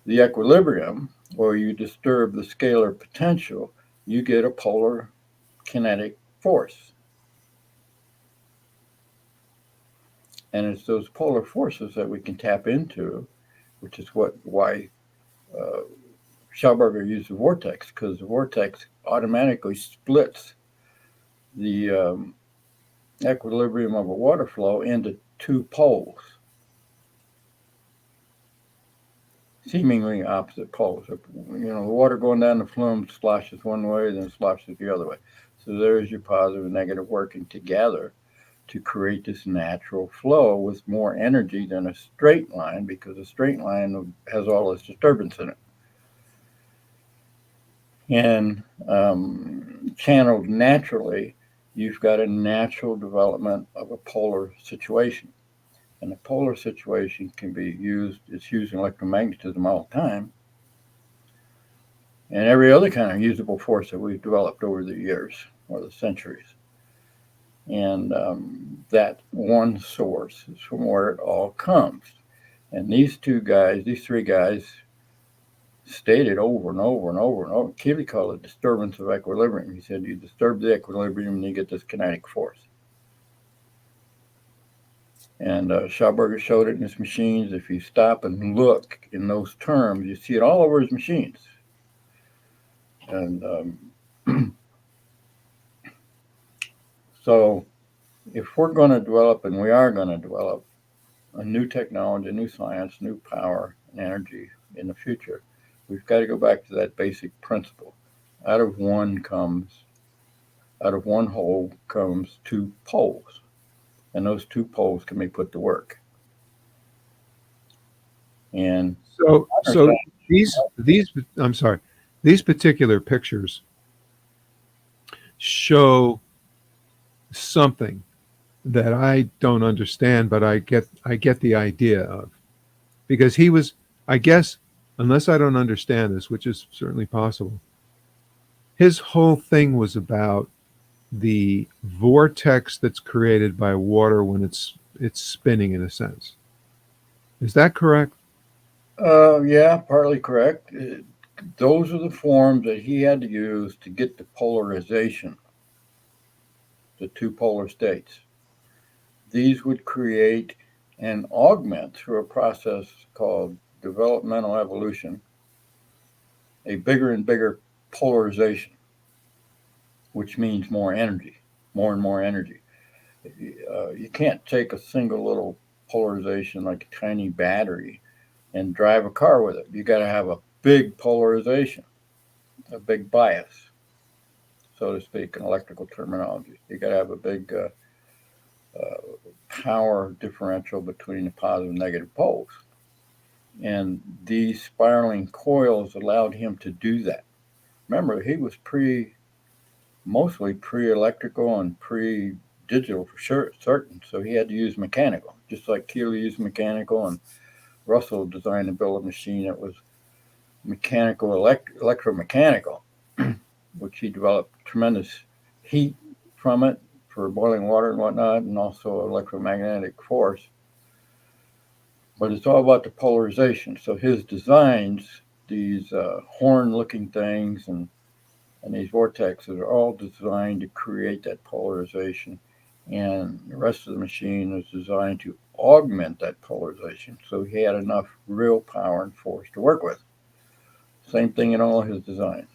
the equilibrium or you disturb the scalar potential, you get a polar kinetic force. And it's those polar forces that we can tap into, which is why uh, Schauberger used the vortex because the vortex automatically splits the equilibrium of a water flow into two poles, seemingly opposite poles. The water going down the flume sloshes one way, then sloshes the other way. So there's your positive and negative working together to create this natural flow with more energy than a straight line, because a straight line has all this disturbance in it. And channeled naturally, you've got a natural development of a polar situation. And the polar situation can be used, it's used in electromagnetism all the time, and every other kind of usable force that we've developed over the years or the centuries. And that one source is from where it all comes. And these three guys, stated over and over and over and over. Keeley called it disturbance of equilibrium. He said you disturb the equilibrium and you get this kinetic force. And Schauberger showed it in his machines. If you stop and look in those terms, you see it all over his machines. And so if we're going to develop, and we are going to develop, a new technology, new science, new power and energy in the future, we've got to go back to that basic principle. Out of one hole comes two poles, and those two poles can be put to work. And so these particular pictures show something that I don't understand, but I get the idea of, because he was, I guess, unless I don't understand this, which is certainly possible, his whole thing was about the vortex that's created by water when it's spinning, in a sense. Is that correct? Yeah, partly correct. Those are the forms that he had to use to get the polarization, the two polar states. These would create and augment, through a process called developmental evolution, a bigger and bigger polarization, which means more energy, more and more energy. You can't take a single little polarization like a tiny battery and drive a car with it. You got to have a big polarization, a big bias, so to speak, in electrical terminology. You got to have a big power differential between the positive and negative poles. And these spiraling coils allowed him to do that. Remember, he was mostly pre-electrical and pre-digital for sure, certain. So he had to use mechanical, just like Keeley used mechanical, and Russell designed and built a machine that was mechanical, electromechanical, which he developed tremendous heat from it for boiling water and whatnot, and also electromagnetic force. But it's all about the polarization. So his designs, these horn-looking things and these vortexes, are all designed to create that polarization. And the rest of the machine is designed to augment that polarization. So he had enough real power and force to work with. Same thing in all his designs.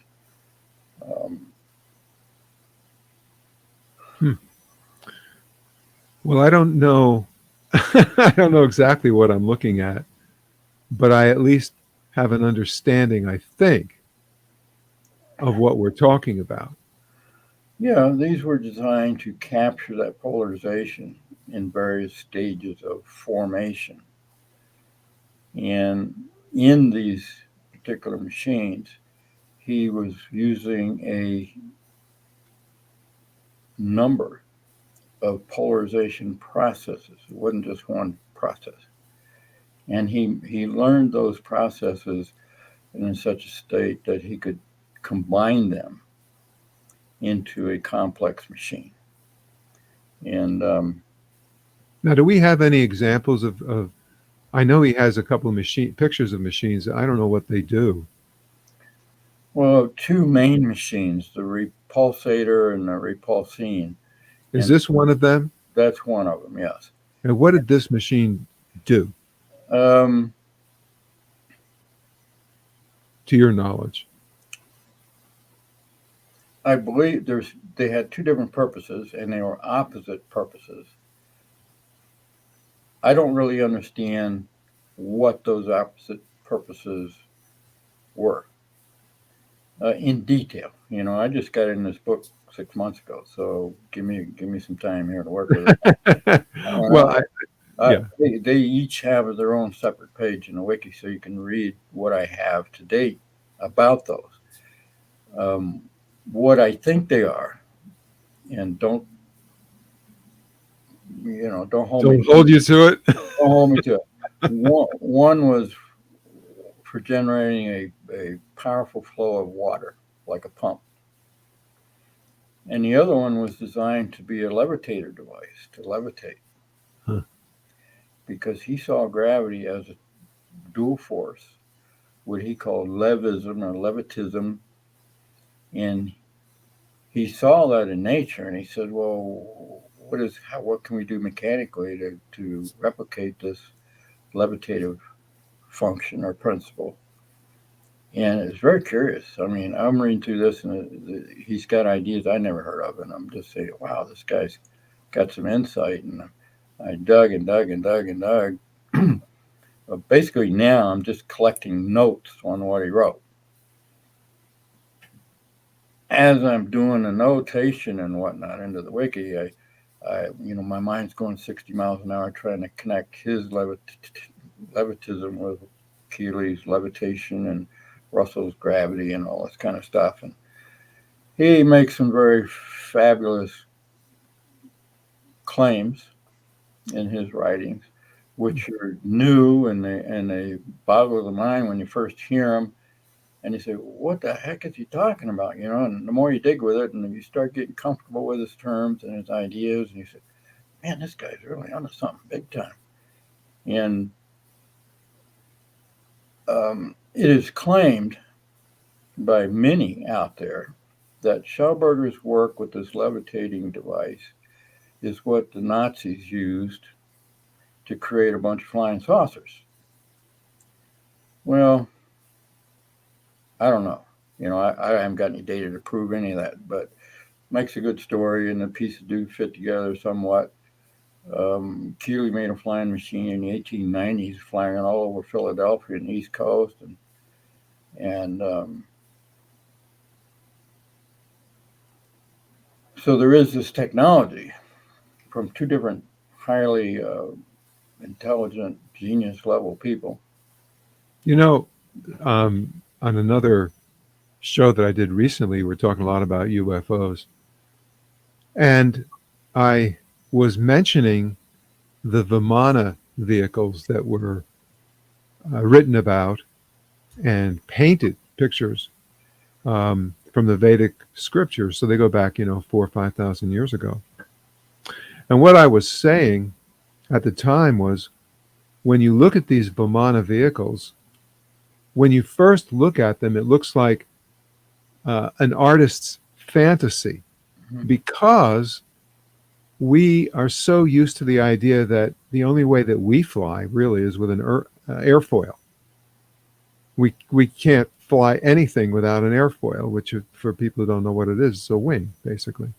Well, I don't know. I don't know exactly what I'm looking at, but I at least have an understanding, I think, of what we're talking about. Yeah, these were designed to capture that polarization in various stages of formation. And in these particular machines, he was using a number of polarization processes. It wasn't just one process. And he learned those processes in such a state that he could combine them into a complex machine. And Now, do we have any examples of I know he has a couple of pictures of machines. I don't know what they do. well, two main machines, the repulsator and the repulsine. Is And this one of them? that's one of them, yes. And what did this machine do? Um, to your knowledge? I believe they had two different purposes, and they were opposite purposes. I don't really understand what those opposite purposes were in detail. You know, I just got in this book 6 months ago, so give me some time here to work with it. Well, yeah. They each have their own separate page in the wiki, so you can read what I have to date about those. What I think they are, and don't hold me. Don't hold you to it. Don't hold me to it. One was for generating a powerful flow of water, like a pump. And the other one was designed to be a levitator device, to levitate. Huh. Because he saw gravity as a dual force, what he called levism or levitism. And he saw that in nature, and he said, well, what can we do mechanically to replicate this levitative function or principle? And it's very curious. I mean, I'm reading through this, and he's got ideas I never heard of, and I'm just saying, wow, this guy's got some insight. And I dug and dug and dug and dug. But basically now I'm just collecting notes on what he wrote. As I'm doing the notation and whatnot into the wiki, my mind's going 60 miles an hour trying to connect his levitism with Keely's levitation and Russell's gravity and all this kind of stuff. And he makes some very fabulous claims in his writings, which are new and they boggle the mind when you first hear them. And you say, what the heck is he talking about? You know, and the more you dig with it and you start getting comfortable with his terms and his ideas, and you say, man, this guy's really onto something big time. And it is claimed by many out there that Schauberger's work with this levitating device is what the Nazis used to create a bunch of flying saucers. Well, I don't know. You know, I haven't got any data to prove any of that, but makes a good story, and the pieces do fit together somewhat. Keely made a flying machine in the 1890s, flying all over Philadelphia and the East Coast, and so there is this technology from two different highly intelligent, genius level people. You know, on another show that I did recently, we're talking a lot about UFOs. And I was mentioning the Vimana vehicles that were written about and painted pictures from the Vedic scriptures. So they go back, 4,000 or 5,000 years ago. And what I was saying at the time was, when you look at these Vimana vehicles, when you first look at them, it looks like an artist's fantasy, because we are so used to the idea that the only way that we fly really is with an airfoil. We can't fly anything without an airfoil, which, for people who don't know what it is, it's a wing, basically.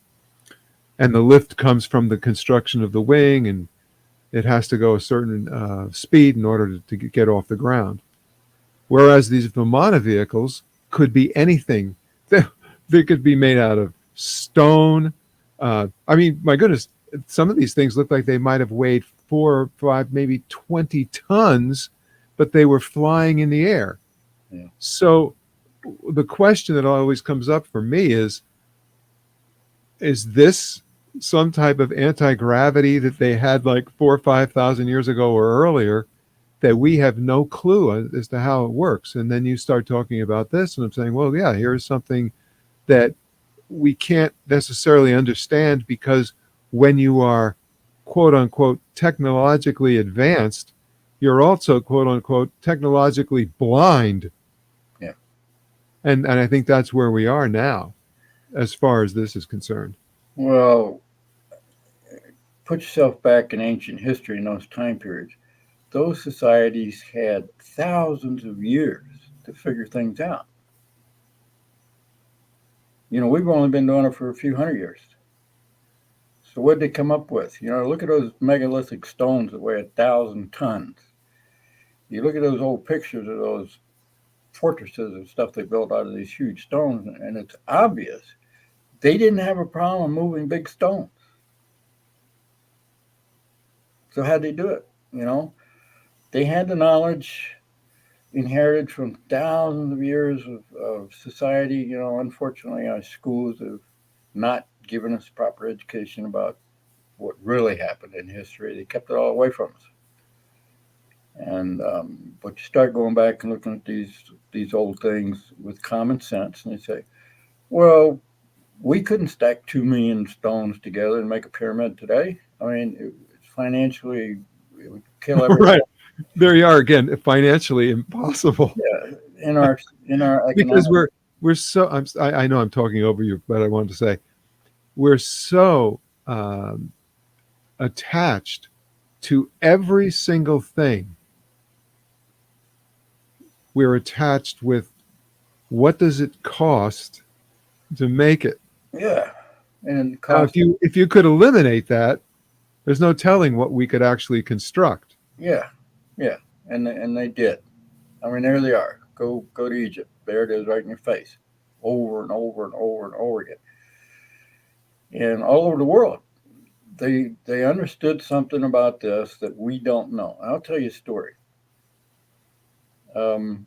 And the lift comes from the construction of the wing, and it has to go a certain speed in order to get off the ground. Whereas these Vimana vehicles could be anything. They could be made out of stone. I mean, my goodness, some of these things look like they might have weighed 4, 5, maybe 20 tons, but they were flying in the air. Yeah. So the question that always comes up for me is this some type of anti-gravity that they had like 4,000 or 5,000 years ago or earlier, that we have no clue as to how it works? And then you start talking about this, and I'm saying, well, yeah, here's something that we can't necessarily understand, because when you are, quote unquote, technologically advanced, you're also, quote unquote, technologically blind. Yeah. And I think that's where we are now, as far as this is concerned. Well, put yourself back in ancient history in those time periods. Those societies had thousands of years to figure things out. We've only been doing it for a few hundred years. So what did they come up with? Look at those megalithic stones that weigh 1,000 tons. You look at those old pictures of those fortresses and stuff they built out of these huge stones, and it's obvious they didn't have a problem moving big stones. So how'd they do it? They had the knowledge inherited from thousands of years of society. Unfortunately, our schools have not given us proper education about what really happened in history. They kept it all away from us. And but you start going back and looking at these old things with common sense, and they say, well, we couldn't stack 2 million stones together and make a pyramid today. I mean, it's financially, it would kill everyone. Right. There you are again, financially impossible. Yeah, in our Because economic, we're so I know I'm talking over you, but I wanted to say we're so attached to every single thing. We're attached with what does it cost to make it. yeah, and Now, cost, if you could eliminate that, there's no telling what we could actually construct. yeah, yeah, and they did. I mean, there they are. Go to Egypt. There it is, right in your face, over and over and over and over again, and all over the world. They understood something about this that we don't know. I'll tell you a story. Um,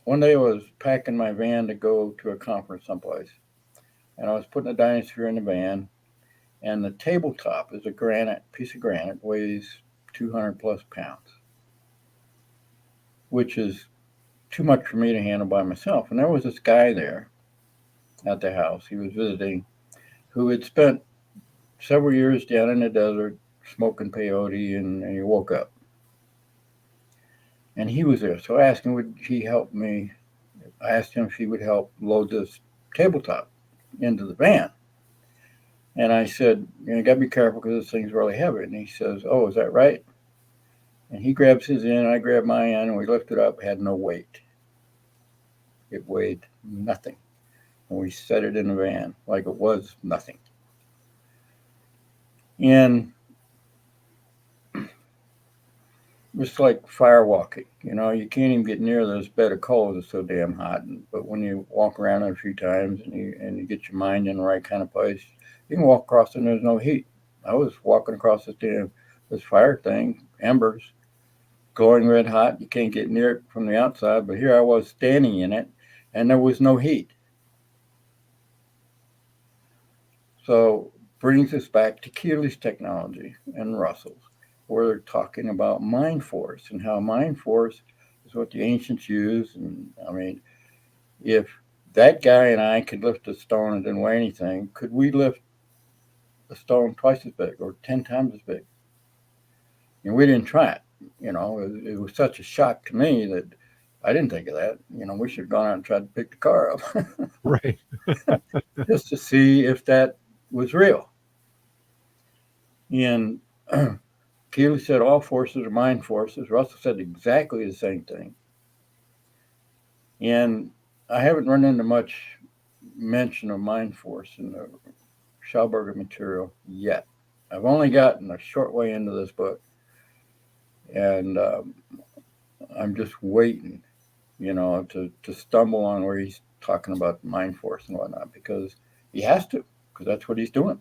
One day I was packing my van to go to a conference someplace, and I was putting a dinosaur in the van, and the tabletop is a piece of granite, weighs 200 plus pounds, which is too much for me to handle by myself. And there was this guy there at the house. He was visiting, who had spent several years down in the desert smoking peyote, and he woke up. And he was there. So I asked him, would he help me? I asked him if he would help load this tabletop into the van. And I said, you got to be careful because this thing's really heavy. And he says, oh, is that right? And he grabs his end, I grab my end, and we lifted up, had no weight. It weighed nothing. And we set it in the van like it was nothing. And it's like fire walking. You can't even get near this bed of coals. It's so damn hot. But when you walk around it a few times and you get your mind in the right kind of place, you can walk across it and there's no heat. I was walking across this fire thing, embers, glowing red hot. You can't get near it from the outside, but here I was standing in it, and there was no heat. So brings us back to Keely's technology and Russell's, where they're talking about mind force and how mind force is what the ancients used. And I mean, if that guy and I could lift a stone and didn't weigh anything, could we lift a stone twice as big or 10 times as big? And we didn't try it. It was such a shock to me that I didn't think of that. We should have gone out and tried to pick the car up. Right. Just to see if that was real. And Keely said all forces are mind forces. Russell said exactly the same thing. And I haven't run into much mention of mind force in the Schauberger material yet. I've only gotten a short way into this book, and I'm just waiting, to stumble on where he's talking about mind force and whatnot, because he has to, because that's what he's doing.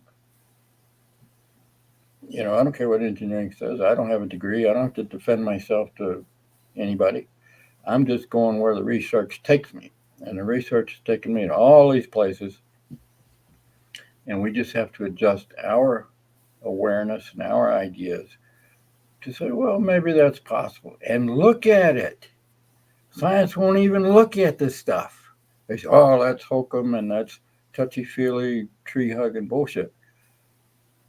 I don't care what engineering says. I don't have a degree. I don't have to defend myself to anybody. I'm just going where the research takes me. And the research is taking me to all these places. And we just have to adjust our awareness and our ideas to say, well, maybe that's possible. And look at it. Science won't even look at this stuff. They say, oh, that's hokum and that's touchy-feely, tree-hugging bullshit.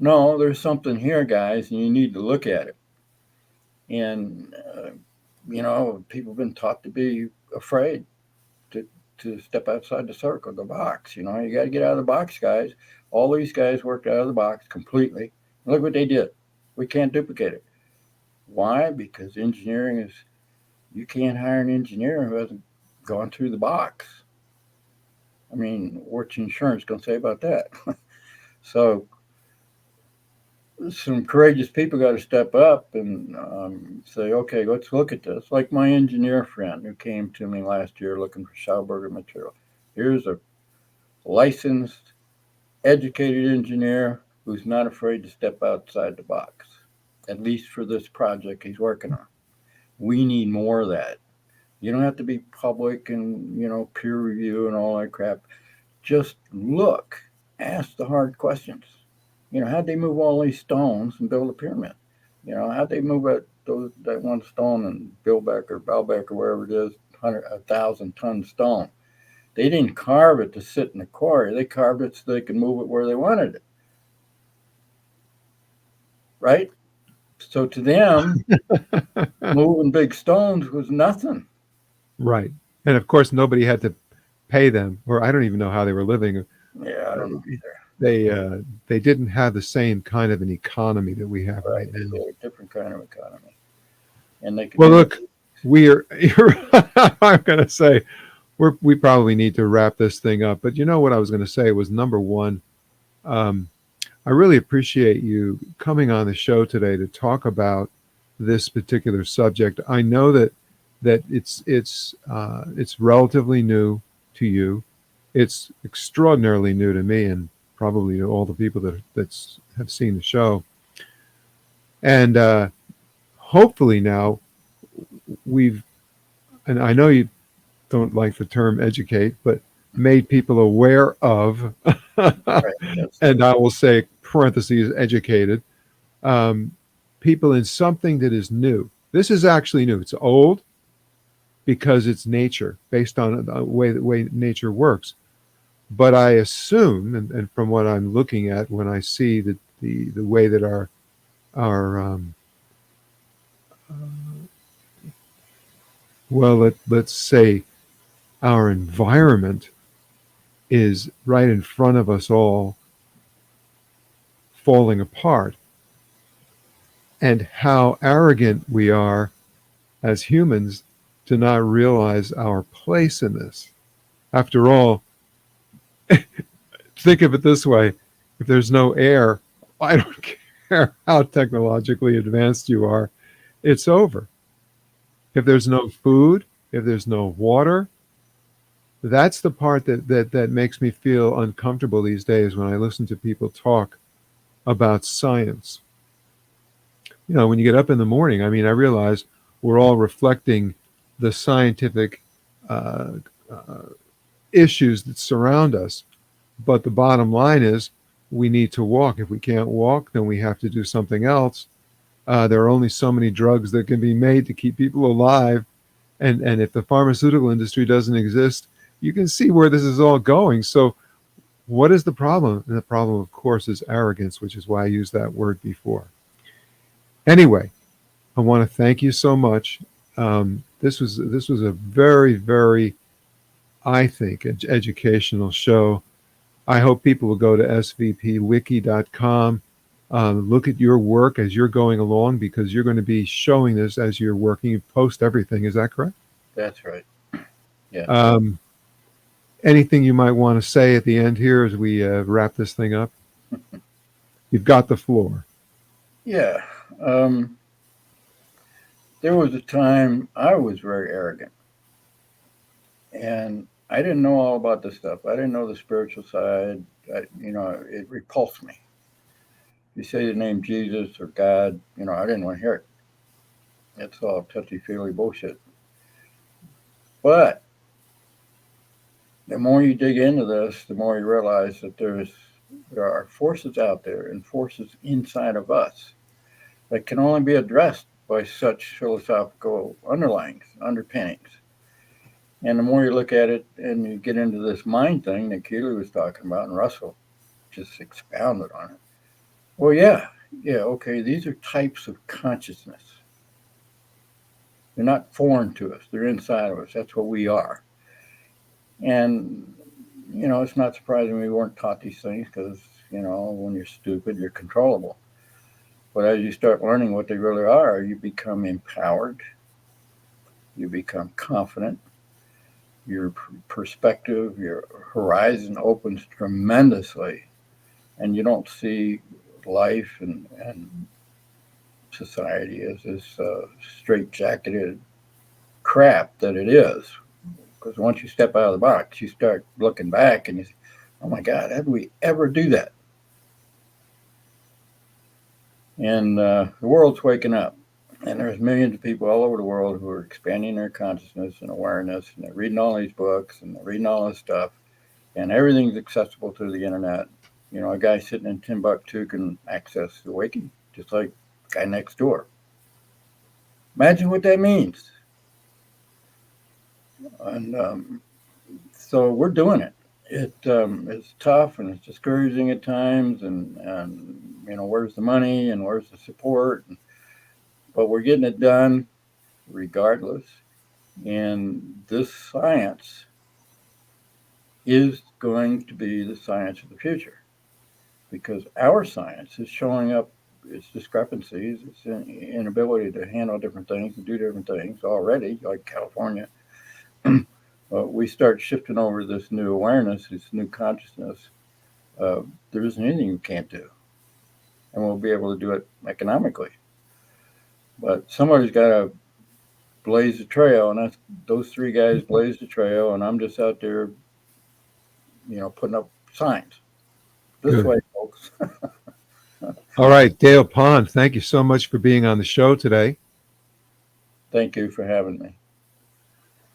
No, there's something here, guys, and you need to look at it. And, people have been taught to be afraid to step outside the circle, the box. You got to get out of the box, guys. All these guys worked out of the box completely. Look what they did. We can't duplicate it. Why? Because engineering is You can't hire an engineer who hasn't gone through the box. I mean, what's insurance going to say about that? So some courageous people got to step up and say, okay, let's look at this. Like my engineer friend who came to me last year looking for Schauberger material. Here's a licensed, educated engineer who's not afraid to step outside the box, at least for this project he's working on. We need more of that. You don't have to be public and, peer review and all that crap. Just look, ask the hard questions. How'd they move all these stones and build a pyramid? How'd they move that one stone and Baalbek or wherever it is, 1,000-ton stone? They didn't carve it to sit in the quarry. They carved it so they could move it where they wanted it. Right? So to them, moving big stones was nothing. Right. And of course, nobody had to pay them, or I don't even know how they were living. Yeah, I don't know either. They didn't have the same kind of an economy that we have right now. They had a different kind of economy. And they could look, I'm going to say, we probably need to wrap this thing up. But you know what I was going to say was, number one, I really appreciate you coming on the show today to talk about this particular subject. I know that it's relatively new to you. It's extraordinarily new to me, and probably to all the people that have seen the show. And hopefully now and I know you don't like the term educate, but made people aware of, and I will say parentheses, educated, people in something that is new. This is actually new. It's old because it's nature, based on the way nature works. But I assume, and from what I'm looking at when I see the way that our let's say our environment is right in front of us all falling apart, and how arrogant we are as humans to not realize our place in this. After all, think of it this way: if there's no air, I don't care how technologically advanced you are, it's over. If there's no food, if there's no water, that's the part that makes me feel uncomfortable these days when I listen to people talk about science. When you get up in the morning, I realize we're all reflecting the scientific issues that surround us. But the bottom line is we need to walk. If we can't walk, then we have to do something else. There are only so many drugs that can be made to keep people alive. And if the pharmaceutical industry doesn't exist, you can see where this is all going. So what is the problem? And the problem, of course, is arrogance, which is why I used that word before. Anyway, I want to thank you so much. This was a very, very, I think, educational show. I hope people will go to svpwiki.com, look at your work as you're going along, because you're going to be showing this as you're working. You post everything. Is that correct? That's right. Yeah. Anything you might want to say at the end here as we wrap this thing up? You've got the floor. Yeah. There was a time I was very arrogant, and I didn't know all about this stuff. I didn't know the spiritual side. It repulsed me. If you say the name Jesus or God, I didn't want to hear it. It's all touchy-feely bullshit. But the more you dig into this, the more you realize that there are forces out there and forces inside of us that can only be addressed by such philosophical underpinnings. And the more you look at it and you get into this mind thing that Keely was talking about, and Russell just expounded on it. Well, yeah, okay, these are types of consciousness. They're not foreign to us. They're inside of us. That's what we are. And, it's not surprising we weren't taught these things because, when you're stupid, you're controllable. But as you start learning what they really are, you become empowered. You become confident. Your perspective, your horizon opens tremendously, and you don't see life and society as this straight-jacketed crap that it is. Because once you step out of the box, you start looking back and you say, oh my God, how did we ever do that? And the world's waking up. And there's millions of people all over the world who are expanding their consciousness and awareness. And they're reading all these books and they're reading all this stuff. And everything's accessible through the internet. You know, a guy sitting in Timbuktu can access the wiki, just like the guy next door. Imagine what that means. And so we're doing it. It's tough and it's discouraging at times, and you know, where's the money and where's the support? But we're getting it done regardless. And this science is going to be the science of the future, because our science is showing up its discrepancies, its inability to handle different things and do different things already, like California. We start shifting over this new awareness, this new consciousness. There isn't anything we can't do, and we'll be able to do it economically. But somebody's got to blaze the trail, and those three guys blaze the trail, and I'm just out there, you know, putting up signs. This Good. way, folks. All right, Dale Pond, thank you so much for being on the show today. Thank you for having me.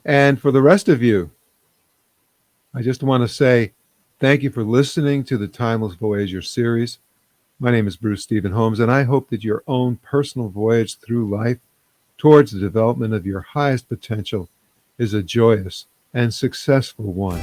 And for the rest of you, I just want to say thank you for listening to the Timeless Voyager series. My name is Bruce Stephen Holmes, and I hope that your own personal voyage through life towards the development of your highest potential is a joyous and successful one.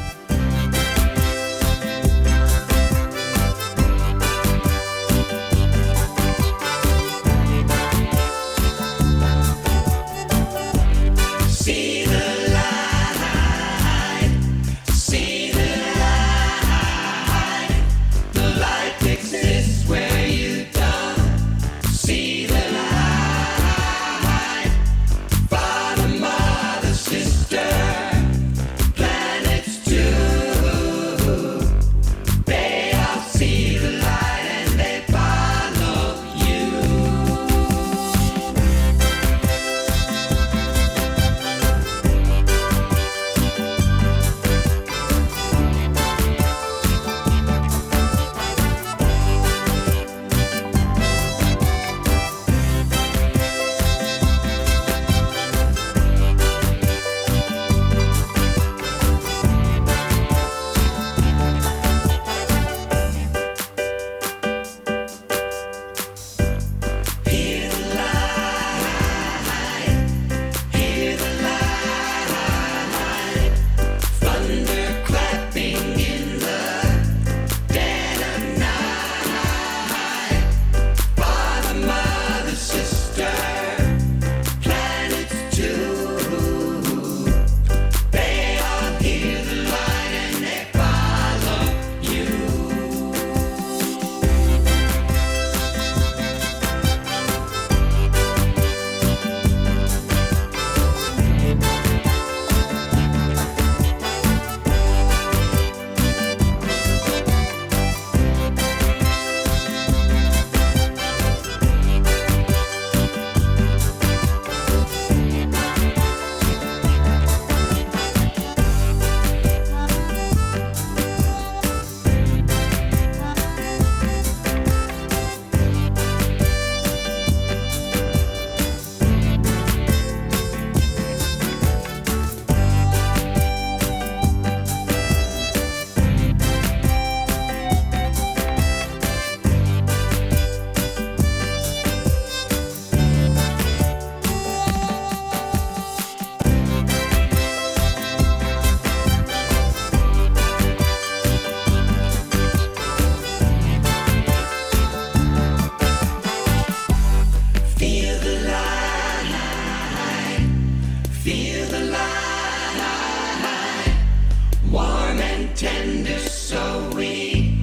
tender so we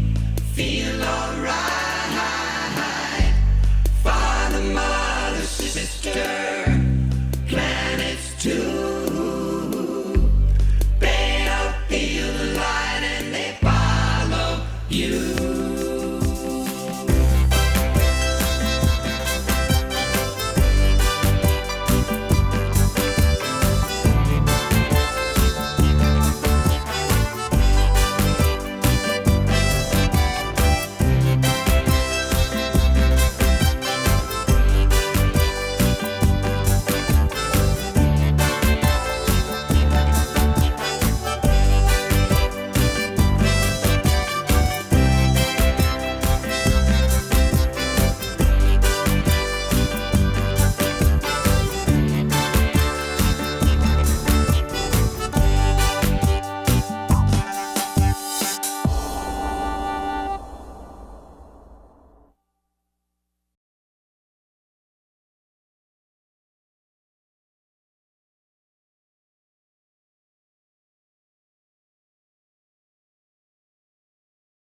feel alright. Father, mother, sister.